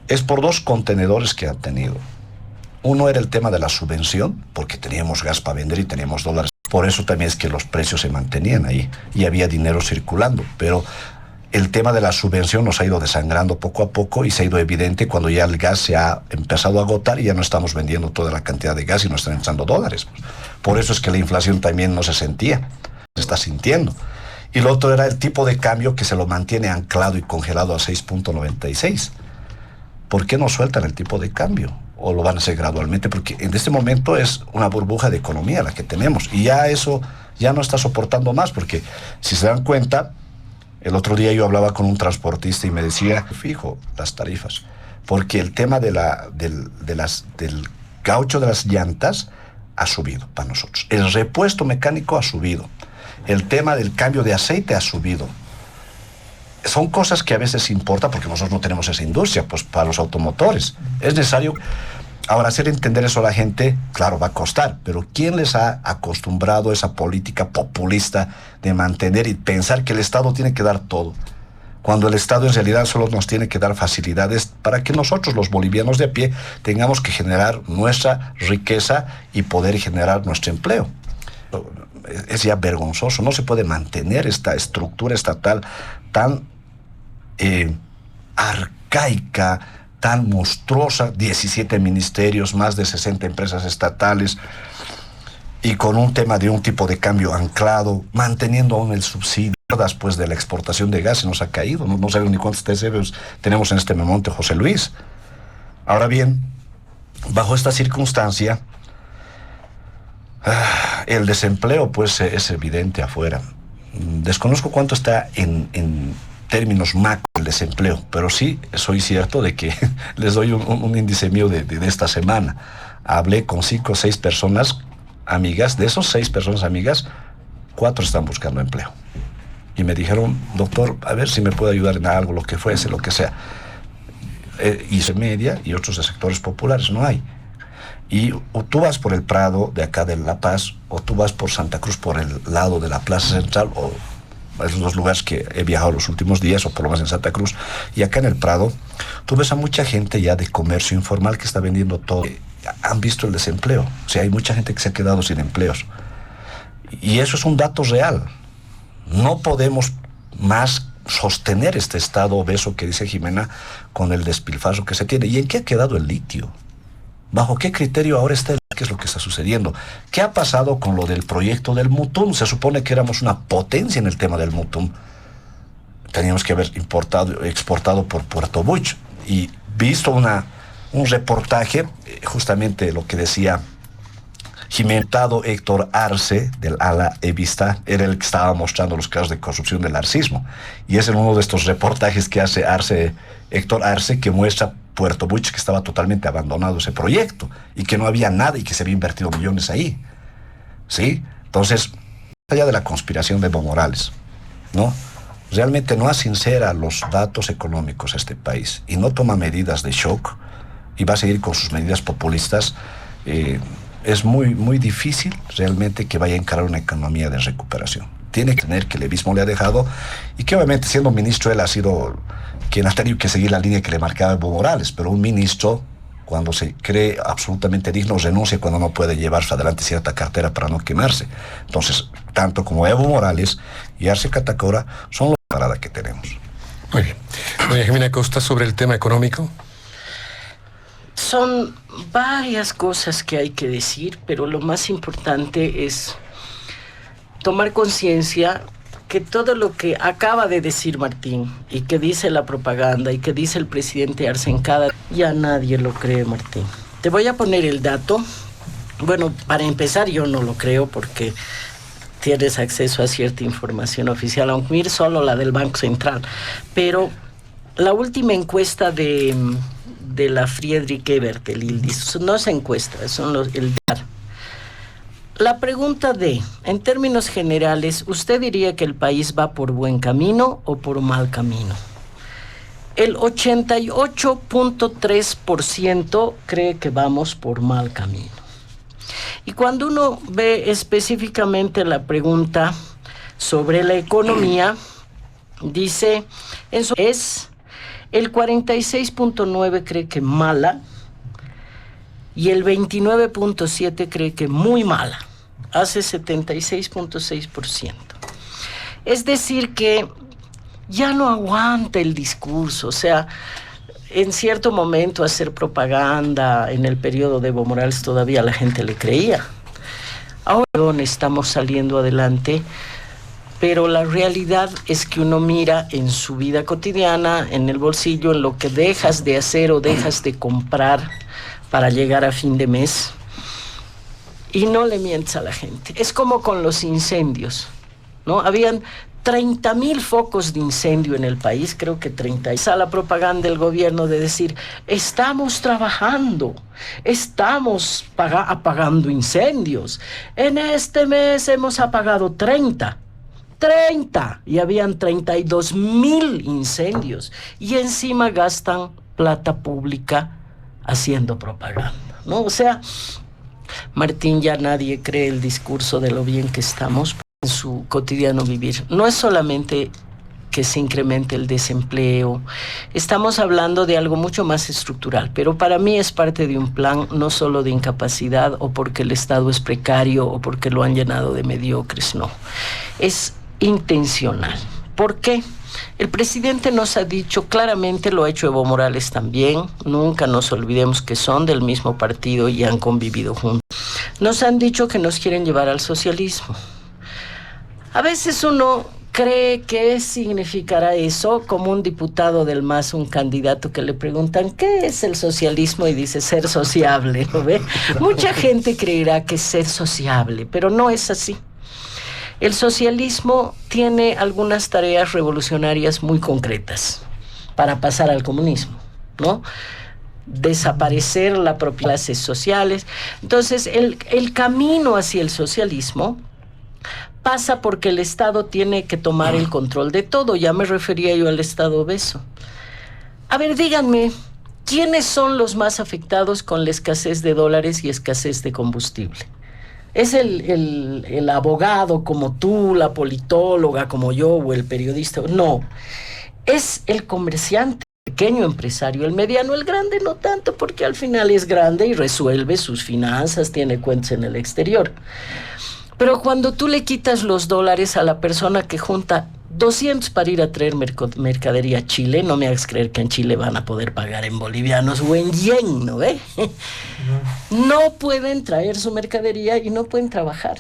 es por dos contenedores que han tenido. Uno era el tema de la subvención, porque teníamos gas para vender y teníamos dólares. Por eso también es que los precios se mantenían ahí y había dinero circulando. Pero el tema de la subvención nos ha ido desangrando poco a poco y se ha ido evidente cuando ya el gas se ha empezado a agotar y ya no estamos vendiendo toda la cantidad de gas y no están entrando dólares. Por eso es que la inflación también no se sentía, se está sintiendo. Y lo otro era el tipo de cambio que se lo mantiene anclado y congelado a 6.96. ¿Por qué no sueltan el tipo de cambio? ¿O lo van a hacer gradualmente? Porque en este momento es una burbuja de economía la que tenemos. Y ya eso ya no está soportando más. Porque si se dan cuenta, el otro día yo hablaba con un transportista y me decía, fijo, las tarifas. Porque el tema del caucho de las llantas ha subido para nosotros. El repuesto mecánico ha subido. El tema del cambio de aceite ha subido. Son cosas que a veces importan porque nosotros no tenemos esa industria, pues para los automotores. Es necesario, ahora, hacer entender eso a la gente, claro, va a costar, pero ¿quién les ha acostumbrado a esa política populista de mantener y pensar que el Estado tiene que dar todo? Cuando el Estado en realidad solo nos tiene que dar facilidades para que nosotros, los bolivianos de a pie, tengamos que generar nuestra riqueza y poder generar nuestro empleo. Es ya vergonzoso, no se puede mantener esta estructura estatal tan arcaica, tan monstruosa, 17 ministerios, más de 60 empresas estatales, y con un tema de un tipo de cambio anclado, manteniendo aún el subsidio. Después de la exportación de gas se nos ha caído, no sabemos ni cuántos TCFs tenemos en este monte, José Luis. Ahora bien, bajo esta circunstancia, el desempleo pues es evidente afuera. Desconozco cuánto está en términos macro el desempleo, pero sí soy cierto de que les doy un índice mío de esta semana. Hablé con 5 o 6 personas amigas. De esos 6 personas amigas, 4 están buscando empleo. Y me dijeron, doctor, a ver si me puede ayudar en algo, lo que fuese, lo que sea. Hice media y otros de sectores populares, no hay. Y o tú vas por el Prado de acá de La Paz, o tú vas por Santa Cruz por el lado de la Plaza Central, o esos dos lugares que he viajado los últimos días, o por lo menos en Santa Cruz, y acá en el Prado, tú ves a mucha gente ya de comercio informal que está vendiendo todo. Han visto el desempleo, o sea, hay mucha gente que se ha quedado sin empleos. Y eso es un dato real. No podemos más sostener este estado obeso que dice Jimena con el despilfarro que se tiene. ¿Y en qué ha quedado el litio? ¿Bajo qué criterio ahora está qué es lo que está sucediendo? ¿Qué ha pasado con lo del proyecto del Mutum? Se supone que éramos una potencia en el tema del Mutum. Teníamos que haber exportado por Puerto Buch. Y visto un reportaje, justamente lo que decía Jimentado Héctor Arce, del ala Evista, era el que estaba mostrando los casos de corrupción del arcismo. Y es en uno de estos reportajes que hace Héctor Arce, que muestra Puerto Buch, que estaba totalmente abandonado ese proyecto, y que no había nada, y que se había invertido millones ahí. ¿Sí? Entonces, allá de la conspiración de Evo Morales, ¿no? Realmente no asincera los datos económicos a este país, y no toma medidas de shock, y va a seguir con sus medidas populistas. Es muy difícil realmente que vaya a encarar una economía de recuperación. Tiene que tener que el levismo le ha dejado, y que obviamente siendo ministro él ha sido quien ha tenido que seguir la línea que le marcaba Evo Morales, pero un ministro, cuando se cree absolutamente digno, renuncia cuando no puede llevarse adelante cierta cartera para no quemarse. Entonces, tanto como Evo Morales y Arce Catacora son la parada que tenemos. Muy bien. Doña Jimena Costa, sobre el tema económico. Son varias cosas que hay que decir, pero lo más importante es tomar conciencia que todo lo que acaba de decir Martín y que dice la propaganda y que dice el presidente Arce en cada... ya nadie lo cree, Martín. Te voy a poner el dato. Bueno, para empezar yo no lo creo porque tienes acceso a cierta información oficial, aunque ir solo la del Banco Central. Pero la última encuesta de la Friedrich Ebert, no es encuesta, son el DAR. La pregunta en términos generales, ¿usted diría que el país va por buen camino o por mal camino? El 88.3% cree que vamos por mal camino. Y cuando uno ve específicamente la pregunta sobre la economía, dice, el 46.9% cree que mala, y el 29.7% cree que muy mala, hace 76.6%. Es decir que ya no aguanta el discurso, o sea, en cierto momento hacer propaganda en el periodo de Evo Morales todavía la gente le creía. Ahora estamos saliendo adelante, pero la realidad es que uno mira en su vida cotidiana, en el bolsillo, en lo que dejas de hacer o dejas de comprar para llegar a fin de mes, y no le mientes a la gente. Es como con los incendios, ¿no? Habían 30,000 focos de incendio en el país, creo que 30. Esa la propaganda del gobierno de decir, estamos trabajando, estamos apagando incendios. En este mes hemos apagado 30, y habían 32,000 incendios, y encima gastan plata pública haciendo propaganda, ¿no? O sea, Martín, ya nadie cree el discurso de lo bien que estamos en su cotidiano vivir. No es solamente que se incremente el desempleo, estamos hablando de algo mucho más estructural, pero para mí es parte de un plan no solo de incapacidad o porque el Estado es precario o porque lo han llenado de mediocres, no. Es intencional. ¿Por qué? El presidente nos ha dicho claramente, lo ha hecho Evo Morales también, nunca nos olvidemos que son del mismo partido y han convivido juntos. Nos han dicho que nos quieren llevar al socialismo. A veces uno cree que significará eso, como un diputado del MAS, un candidato que le preguntan ¿qué es el socialismo? Y dice ser sociable, ¿no ve? Mucha gente creerá que es ser sociable, pero no es así. El socialismo tiene algunas tareas revolucionarias muy concretas para pasar al comunismo, ¿no? Desaparecer la propia clases sociales. Entonces, el camino hacia el socialismo pasa porque el Estado tiene que tomar el control de todo. Ya me refería yo al Estado obeso. A ver, díganme, ¿quiénes son los más afectados con la escasez de dólares y escasez de combustible? ¿Es el abogado como tú, la politóloga como yo o el periodista? No, es el comerciante, el pequeño empresario, el mediano, el grande no tanto porque al final es grande y resuelve sus finanzas, tiene cuentas en el exterior. Pero cuando tú le quitas los dólares a la persona que junta 200 para ir a traer mercadería a Chile, no me hagas creer que en Chile van a poder pagar en bolivianos o en yen, ¿no ve? No pueden traer su mercadería y no pueden trabajar.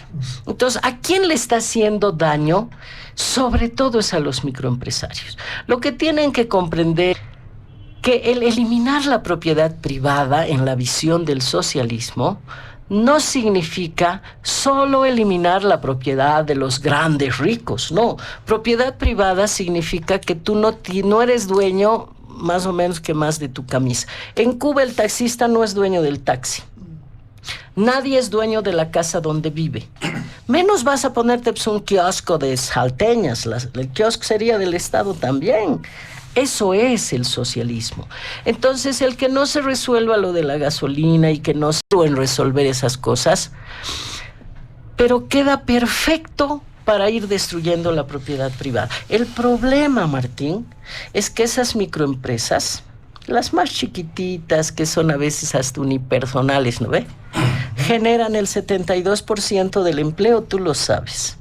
Entonces, ¿a quién le está haciendo daño? Sobre todo es a los microempresarios. Lo que tienen que comprender que el eliminar la propiedad privada en la visión del socialismo no significa solo eliminar la propiedad de los grandes ricos, no. Propiedad privada significa que tú no eres dueño más o menos que más de tu camisa. En Cuba el taxista no es dueño del taxi. Nadie es dueño de la casa donde vive. Menos vas a ponerte pues, un kiosco de salteñas. El kiosco sería del Estado también. Eso es el socialismo. Entonces, el que no se resuelva lo de la gasolina y que no se en resolver esas cosas, pero queda perfecto para ir destruyendo la propiedad privada. El problema, Martín, es que esas microempresas, las más chiquititas, que son a veces hasta unipersonales, ¿no ve? Generan el 72% del empleo, tú lo sabes.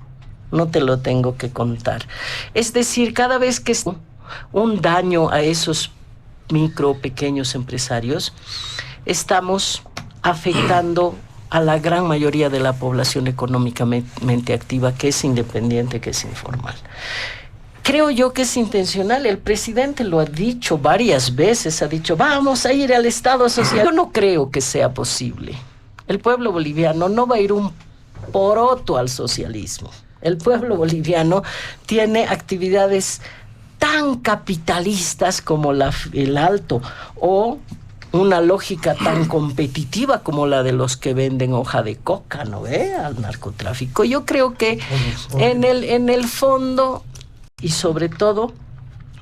No te lo tengo que contar. Es decir, cada vez que un daño a esos pequeños empresarios, estamos afectando a la gran mayoría de la población económicamente activa, que es independiente, que es informal. Creo yo que es intencional. El presidente lo ha dicho varias veces, ha dicho, vamos a ir al Estado social. Yo no creo que sea posible. El pueblo boliviano no va a ir un poroto al socialismo. El pueblo boliviano tiene actividades tan capitalistas como el Alto, o una lógica tan competitiva como la de los que venden hoja de coca, ¿no ve? Al narcotráfico. Yo creo que en el fondo, y sobre todo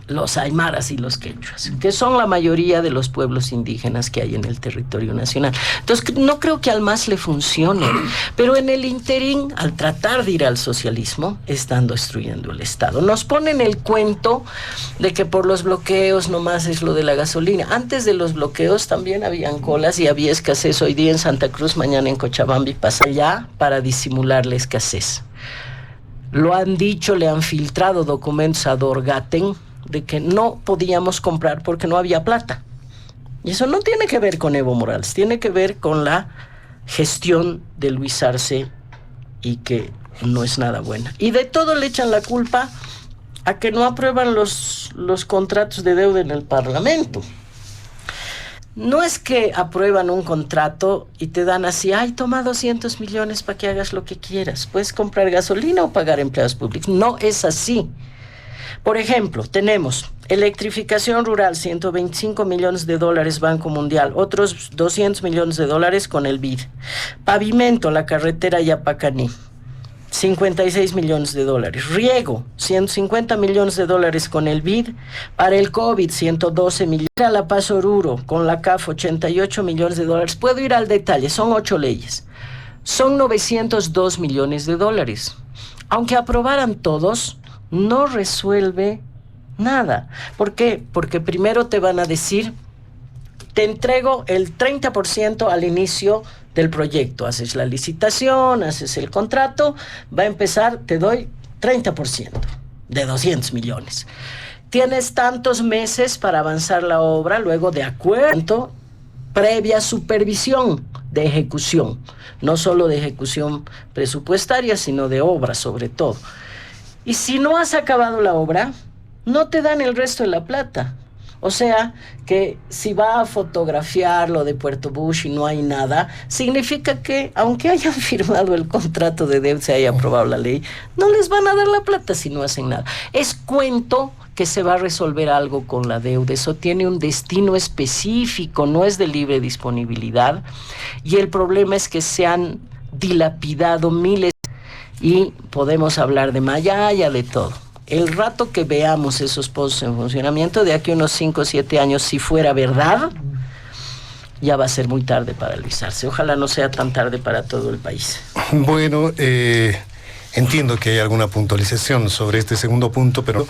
los aymaras y los quechuas, que son la mayoría de los pueblos indígenas que hay en el territorio nacional. Entonces, no creo que al MAS le funcione, pero en el interín, al tratar de ir al socialismo, están destruyendo el Estado. Nos ponen el cuento de que por los bloqueos nomás es lo de la gasolina. Antes de los bloqueos también habían colas y había escasez. Hoy día en Santa Cruz, mañana en Cochabamba, y pasa allá para disimular la escasez. Lo han dicho, le han filtrado documentos a Dorgaten de que no podíamos comprar porque no había plata. Y eso no tiene que ver con Evo Morales, tiene que ver con la gestión de Luis Arce, y que no es nada buena. Y de todo le echan la culpa a que no aprueban los contratos de deuda en el Parlamento. No es que aprueban un contrato y te dan así, ay, toma 200 millones para que hagas lo que quieras. Puedes comprar gasolina o pagar empleados públicos. No es así. Por ejemplo, tenemos electrificación rural, 125 millones de dólares Banco Mundial, otros 200 millones de dólares con el BID. Pavimento, la carretera Yapacaní, 56 millones de dólares. Riego, 150 millones de dólares con el BID. Para el COVID, 112 millones. A La Paz Oruro, con la CAF, 88 millones de dólares. Puedo ir al detalle, son 8 leyes. Son 902 millones de dólares. Aunque aprobaran todos, no resuelve nada. ¿Por qué? Porque primero te van a decir, te entrego el 30% al inicio del proyecto. Haces la licitación, haces el contrato, va a empezar, te doy 30% de 200 millones. Tienes tantos meses para avanzar la obra, luego de acuerdo, previa supervisión de ejecución, no solo de ejecución presupuestaria, sino de obra sobre todo. Y si no has acabado la obra, no te dan el resto de la plata. O sea, que si va a fotografiar lo de Puerto Bush y no hay nada, significa que, aunque hayan firmado el contrato de deuda, se haya aprobado la ley, no les van a dar la plata si no hacen nada. Es cuento que se va a resolver algo con la deuda. Eso tiene un destino específico, no es de libre disponibilidad. Y el problema es que se han dilapidado miles, y podemos hablar de Mayaya, de todo. El rato que veamos esos pozos en funcionamiento, de aquí a unos 5 o 7 años, si fuera verdad, ya va a ser muy tarde para alisarse. Ojalá no sea tan tarde para todo el país. Bueno, entiendo que hay alguna puntualización sobre este segundo punto, pero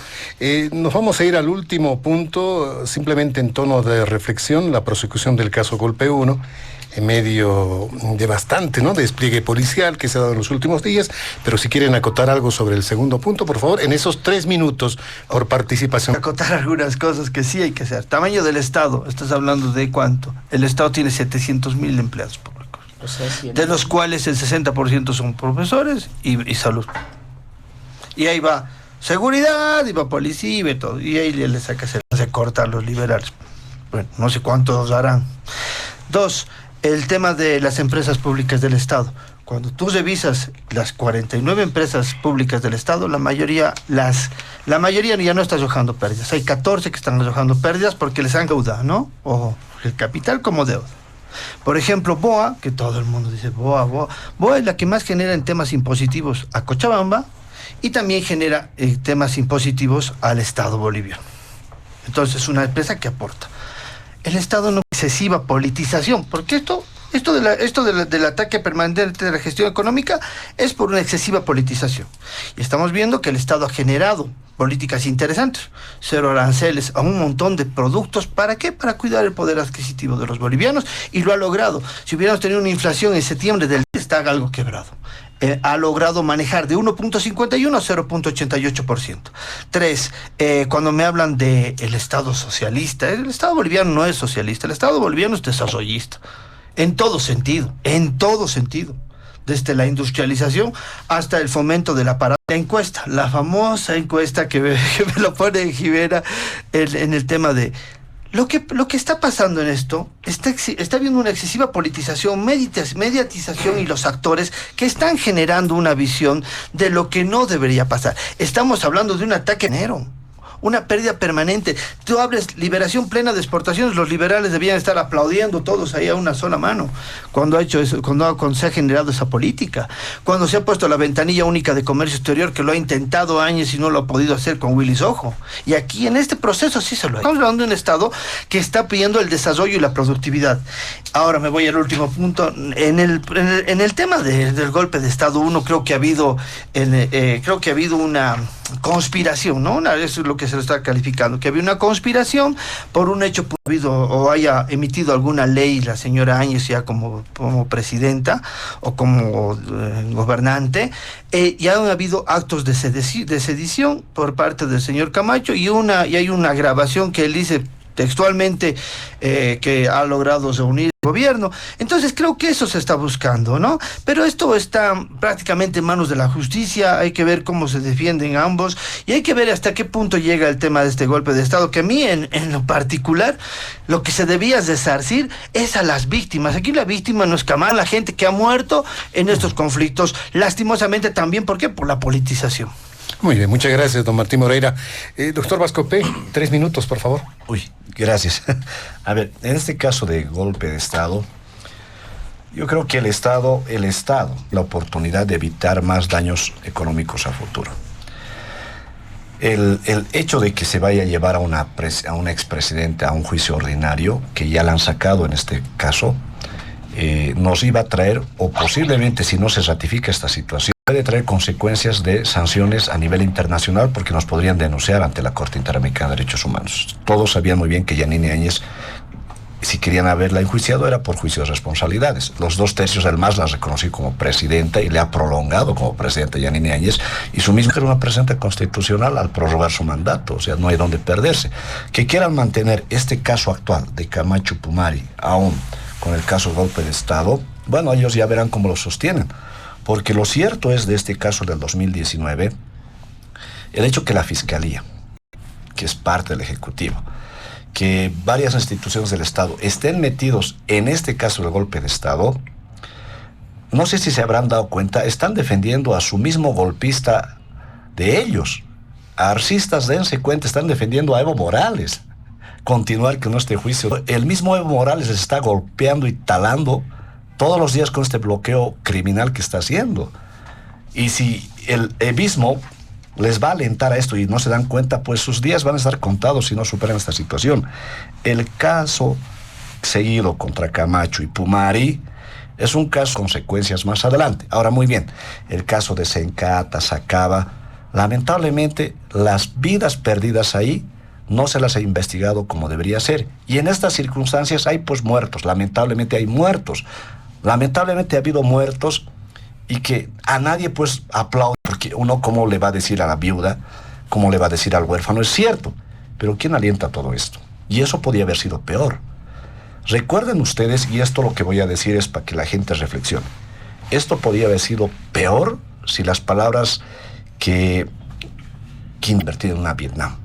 nos vamos a ir al último punto, simplemente en tono de reflexión, la prosecución del caso Golpe 1, en medio de bastante, ¿no?, despliegue policial que se ha dado en los últimos días. Pero si quieren acotar algo sobre el segundo punto, por favor, en esos 3 minutos por participación. Acotar algunas cosas que sí hay que hacer. Tamaño del Estado, estás hablando de ¿cuánto? El Estado tiene 700,000 empleados públicos, O sea, de los cuales el 60% son profesores y salud. Y ahí va seguridad, y va policía, y ve todo. Y ahí le saca, se corta a los liberales. Bueno, no sé cuántos harán. 2, el tema de las empresas públicas del Estado. Cuando tú revisas las 49 empresas públicas del Estado, la mayoría ya no está arrojando pérdidas. Hay 14 que están arrojando pérdidas porque les han endeudado, ¿no? Ojo, el capital como deuda. Por ejemplo, BOA, que todo el mundo dice BOA es la que más genera en temas impositivos a Cochabamba, y también genera temas impositivos al Estado boliviano. Entonces, es una empresa que aporta. El Estado no excesiva politización, porque esto del ataque permanente de la gestión económica es por una excesiva politización. Y estamos viendo que el Estado ha generado políticas interesantes, 0 aranceles a un montón de productos. ¿Para qué? Para cuidar el poder adquisitivo de los bolivianos, y lo ha logrado. Si hubiéramos tenido una inflación en septiembre del está algo quebrado. Ha logrado manejar de 1.51 a 0.88%. 3, cuando me hablan del Estado socialista, el Estado boliviano no es socialista, el Estado boliviano es desarrollista. en todo sentido, desde la industrialización hasta el fomento de la parada. La encuesta, la famosa encuesta que me lo pone Jimena en el tema de lo que está pasando en esto. Está habiendo una excesiva politización, mediatización, y los actores que están generando una visión de lo que no debería pasar. Estamos hablando de un ataque enero, una pérdida permanente. Tú hables liberación plena de exportaciones, los liberales debían estar aplaudiendo todos ahí a una sola mano cuando ha hecho eso, cuando se ha generado esa política, cuando se ha puesto la ventanilla única de comercio exterior, que lo ha intentado años y no lo ha podido hacer con Willis Ojo, y aquí en este proceso sí se lo ha hecho. Estamos hablando de un Estado que está pidiendo el desarrollo y la productividad. Ahora me voy al último punto. En el tema del golpe de Estado, creo que ha habido una conspiración, ¿no? Eso es lo que se lo está calificando, que había una conspiración por un hecho o haya emitido alguna ley la señora Áñez ya como presidenta o como gobernante, y han habido actos de sedición por parte del señor Camacho, y hay una grabación que él dice textualmente que ha logrado reunir el gobierno. Entonces creo que eso se está buscando, ¿no? Pero esto está prácticamente en manos de la justicia. Hay que ver cómo se defienden ambos, y hay que ver hasta qué punto llega el tema de este golpe de Estado, que a mí en lo particular lo que se debía resarcir es a las víctimas. Aquí la víctima no es Kamal, la gente que ha muerto en estos conflictos, lastimosamente también. ¿Por qué? Por la politización. Muy bien, muchas gracias, don Martín Moreira. Doctor Vascope, 3 minutos, por favor. Uy, gracias. A ver, en este caso de golpe de Estado, yo creo que el Estado, la oportunidad de evitar más daños económicos a futuro. El hecho de que se vaya a llevar a una expresidenta a un juicio ordinario, que ya la han sacado en este caso, nos iba a traer, o posiblemente si no se ratifica esta situación, puede traer consecuencias de sanciones a nivel internacional, porque nos podrían denunciar ante la Corte Interamericana de Derechos Humanos. Todos sabían muy bien que Yanine Áñez, si querían haberla enjuiciado, era por juicio de responsabilidades. Los 2/3 del MAS la reconoció como presidenta y le ha prolongado como presidenta Yanine Áñez, y su misma era una presidenta constitucional al prorrogar su mandato. O sea, no hay dónde perderse. Que quieran mantener este caso actual de Camacho Pumari aún con el caso de golpe de Estado, bueno, ellos ya verán cómo lo sostienen. Porque lo cierto es, de este caso del 2019, el hecho que la Fiscalía, que es parte del Ejecutivo, que varias instituciones del Estado estén metidos en este caso del golpe de Estado, no sé si se habrán dado cuenta, están defendiendo a su mismo golpista de ellos. A arcistas, dense cuenta, están defendiendo a Evo Morales. Continuar con este juicio. El mismo Evo Morales les está golpeando y talando todos los días con este bloqueo criminal que está haciendo. Y si el evismo les va a alentar a esto y no se dan cuenta, pues sus días van a estar contados si no superan esta situación. El caso seguido contra Camacho y Pumari es un caso con consecuencias más adelante. Ahora, muy bien, el caso de Sencata, Sacaba, lamentablemente las vidas perdidas ahí no se las ha investigado como debería ser. Y en estas circunstancias hay pues muertos, lamentablemente hay muertos. Lamentablemente ha habido muertos, y que a nadie pues aplaude, porque uno cómo le va a decir a la viuda, cómo le va a decir al huérfano, es cierto, pero ¿quién alienta todo esto? Y eso podía haber sido peor. Recuerden ustedes, y esto lo que voy a decir es para que la gente reflexione, esto podía haber sido peor si las palabras que invertido en una Vietnam.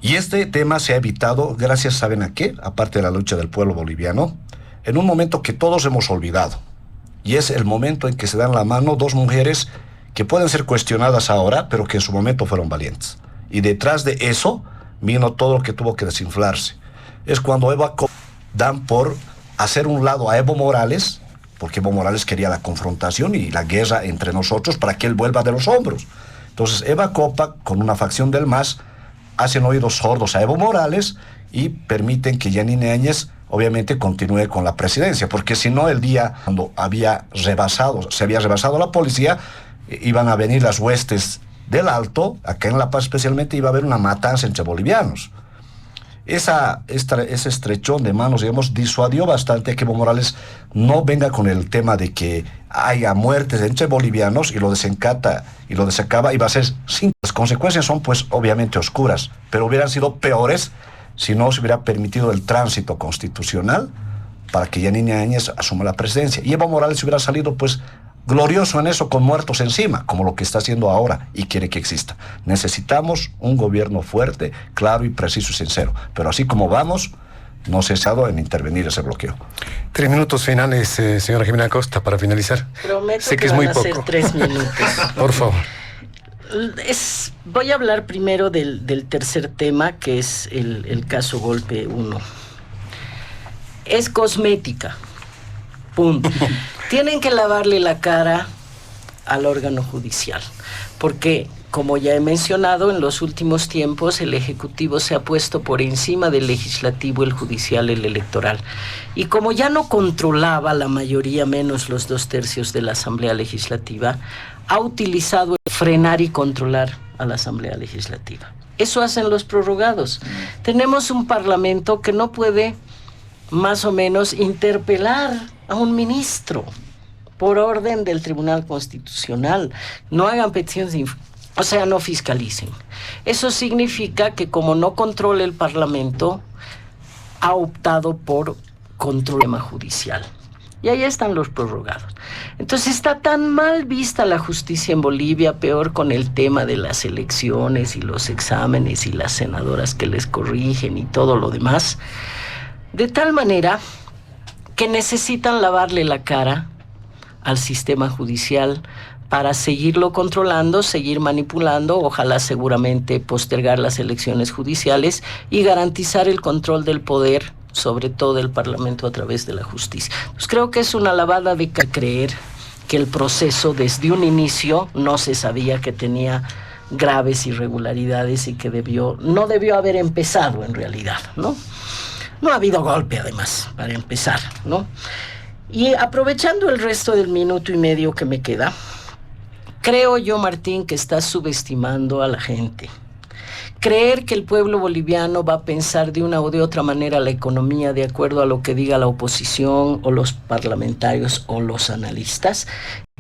Y este tema se ha evitado gracias, ¿saben a qué? Aparte de la lucha del pueblo boliviano, en un momento que todos hemos olvidado. Y es el momento en que se dan la mano dos mujeres que pueden ser cuestionadas ahora, pero que en su momento fueron valientes. Y detrás de eso vino todo lo que tuvo que desinflarse. Es cuando dan por hacer un lado a Evo Morales, porque Evo Morales quería la confrontación y la guerra entre nosotros para que él vuelva de los hombros. Entonces Eva Copa, con una facción del MAS, hacen oídos sordos a Evo Morales y permiten que Yanine Áñez obviamente continúe con la presidencia, porque si no, el día cuando se había rebasado la policía, iban a venir las huestes del Alto, acá en La Paz especialmente, iba a haber una matanza entre bolivianos. Ese estrechón de manos, digamos, disuadió bastante a que Evo Morales no venga con el tema de que haya muertes entre bolivianos, y lo de Sencata y lo de Sacaba iba a ser sin. Las consecuencias son pues obviamente oscuras, pero hubieran sido peores si no se hubiera permitido el tránsito constitucional para que Yanine Áñez asuma la presidencia. Y Evo Morales hubiera salido pues glorioso en eso, con muertos encima, como lo que está haciendo ahora y quiere que exista. Necesitamos un gobierno fuerte, claro y preciso y sincero. Pero así como vamos, no ha cesado en intervenir ese bloqueo. 3 minutos finales, señora Jimena Acosta, para finalizar. Prometo sé que es van muy a poco. ser 3 minutos. Por favor. Voy a hablar primero del tercer tema, que es el caso Golpe 1. Es cosmética. Punto. Tienen que lavarle la cara al órgano judicial, porque, como ya he mencionado, en los últimos tiempos el Ejecutivo se ha puesto por encima del Legislativo, el Judicial, el Electoral. Y como ya no controlaba la mayoría, menos los 2/3 de la Asamblea Legislativa, ha utilizado el frenar y controlar a la Asamblea Legislativa. Eso hacen los prorrogados. Tenemos un Parlamento que no puede, más o menos, interpelar a un ministro por orden del Tribunal Constitucional. No hagan peticiones de no fiscalicen. Eso significa que, como no controla el Parlamento, ha optado por control judicial. Y ahí están los prorrogados. Entonces está tan mal vista la justicia en Bolivia, peor con el tema de las elecciones y los exámenes y las senadoras que les corrigen y todo lo demás, de tal manera que necesitan lavarle la cara al sistema judicial para seguirlo controlando, seguir manipulando, ojalá seguramente postergar las elecciones judiciales y garantizar el control del poder, sobre todo del Parlamento, a través de la justicia. Pues creo que es una lavada de creer que el proceso desde un inicio no se sabía que tenía graves irregularidades y que no debió haber empezado en realidad, ¿no? No ha habido golpe, además, para empezar, ¿no? Y aprovechando el resto del minuto y medio que me queda, creo yo, Martín, que estás subestimando a la gente. Creer que el pueblo boliviano va a pensar de una o de otra manera la economía de acuerdo a lo que diga la oposición o los parlamentarios o los analistas.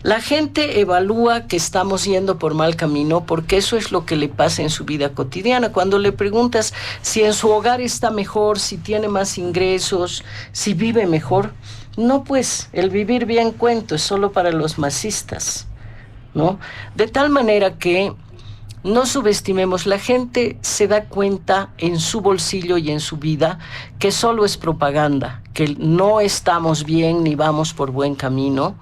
La gente evalúa que estamos yendo por mal camino porque eso es lo que le pasa en su vida cotidiana. Cuando le preguntas si en su hogar está mejor, si tiene más ingresos, si vive mejor, no, pues el vivir bien cuento es solo para los masistas, ¿no? De tal manera que no subestimemos, la gente se da cuenta en su bolsillo y en su vida que solo es propaganda, que no estamos bien ni vamos por buen camino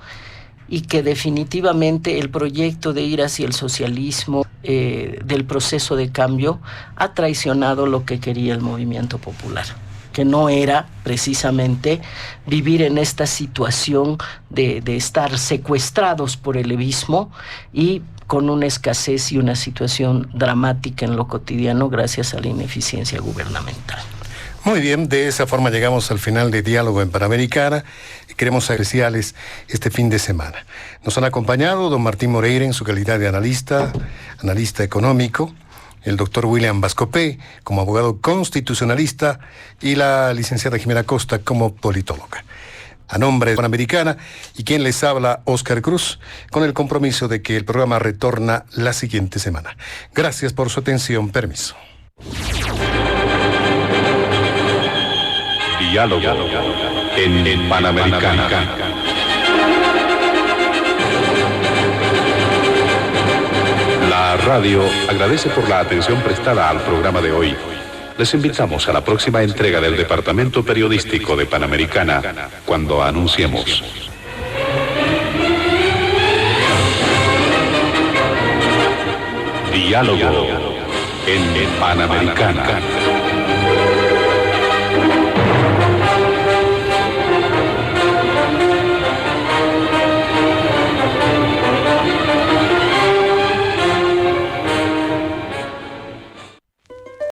y que definitivamente el proyecto de ir hacia el socialismo, del proceso de cambio, ha traicionado lo que quería el movimiento popular, que no era precisamente vivir en esta situación de estar secuestrados por el levismo y con una escasez y una situación dramática en lo cotidiano gracias a la ineficiencia gubernamental. Muy bien, de esa forma llegamos al final de Diálogo en Panamericana. Queremos ser especiales este fin de semana. Nos han acompañado don Martín Moreira en su calidad de analista económico, el doctor William Bascopé como abogado constitucionalista y la licenciada Jimena Acosta como politóloga. A nombre de Panamericana y quien les habla, Óscar Cruz, con el compromiso de que el programa retorna la siguiente semana. Gracias por su atención. Permiso. Diálogo en Panamericana. La radio agradece por la atención prestada al programa de hoy. Les invitamos a la próxima entrega del Departamento Periodístico de Panamericana, cuando anunciemos. Diálogo en Panamericana.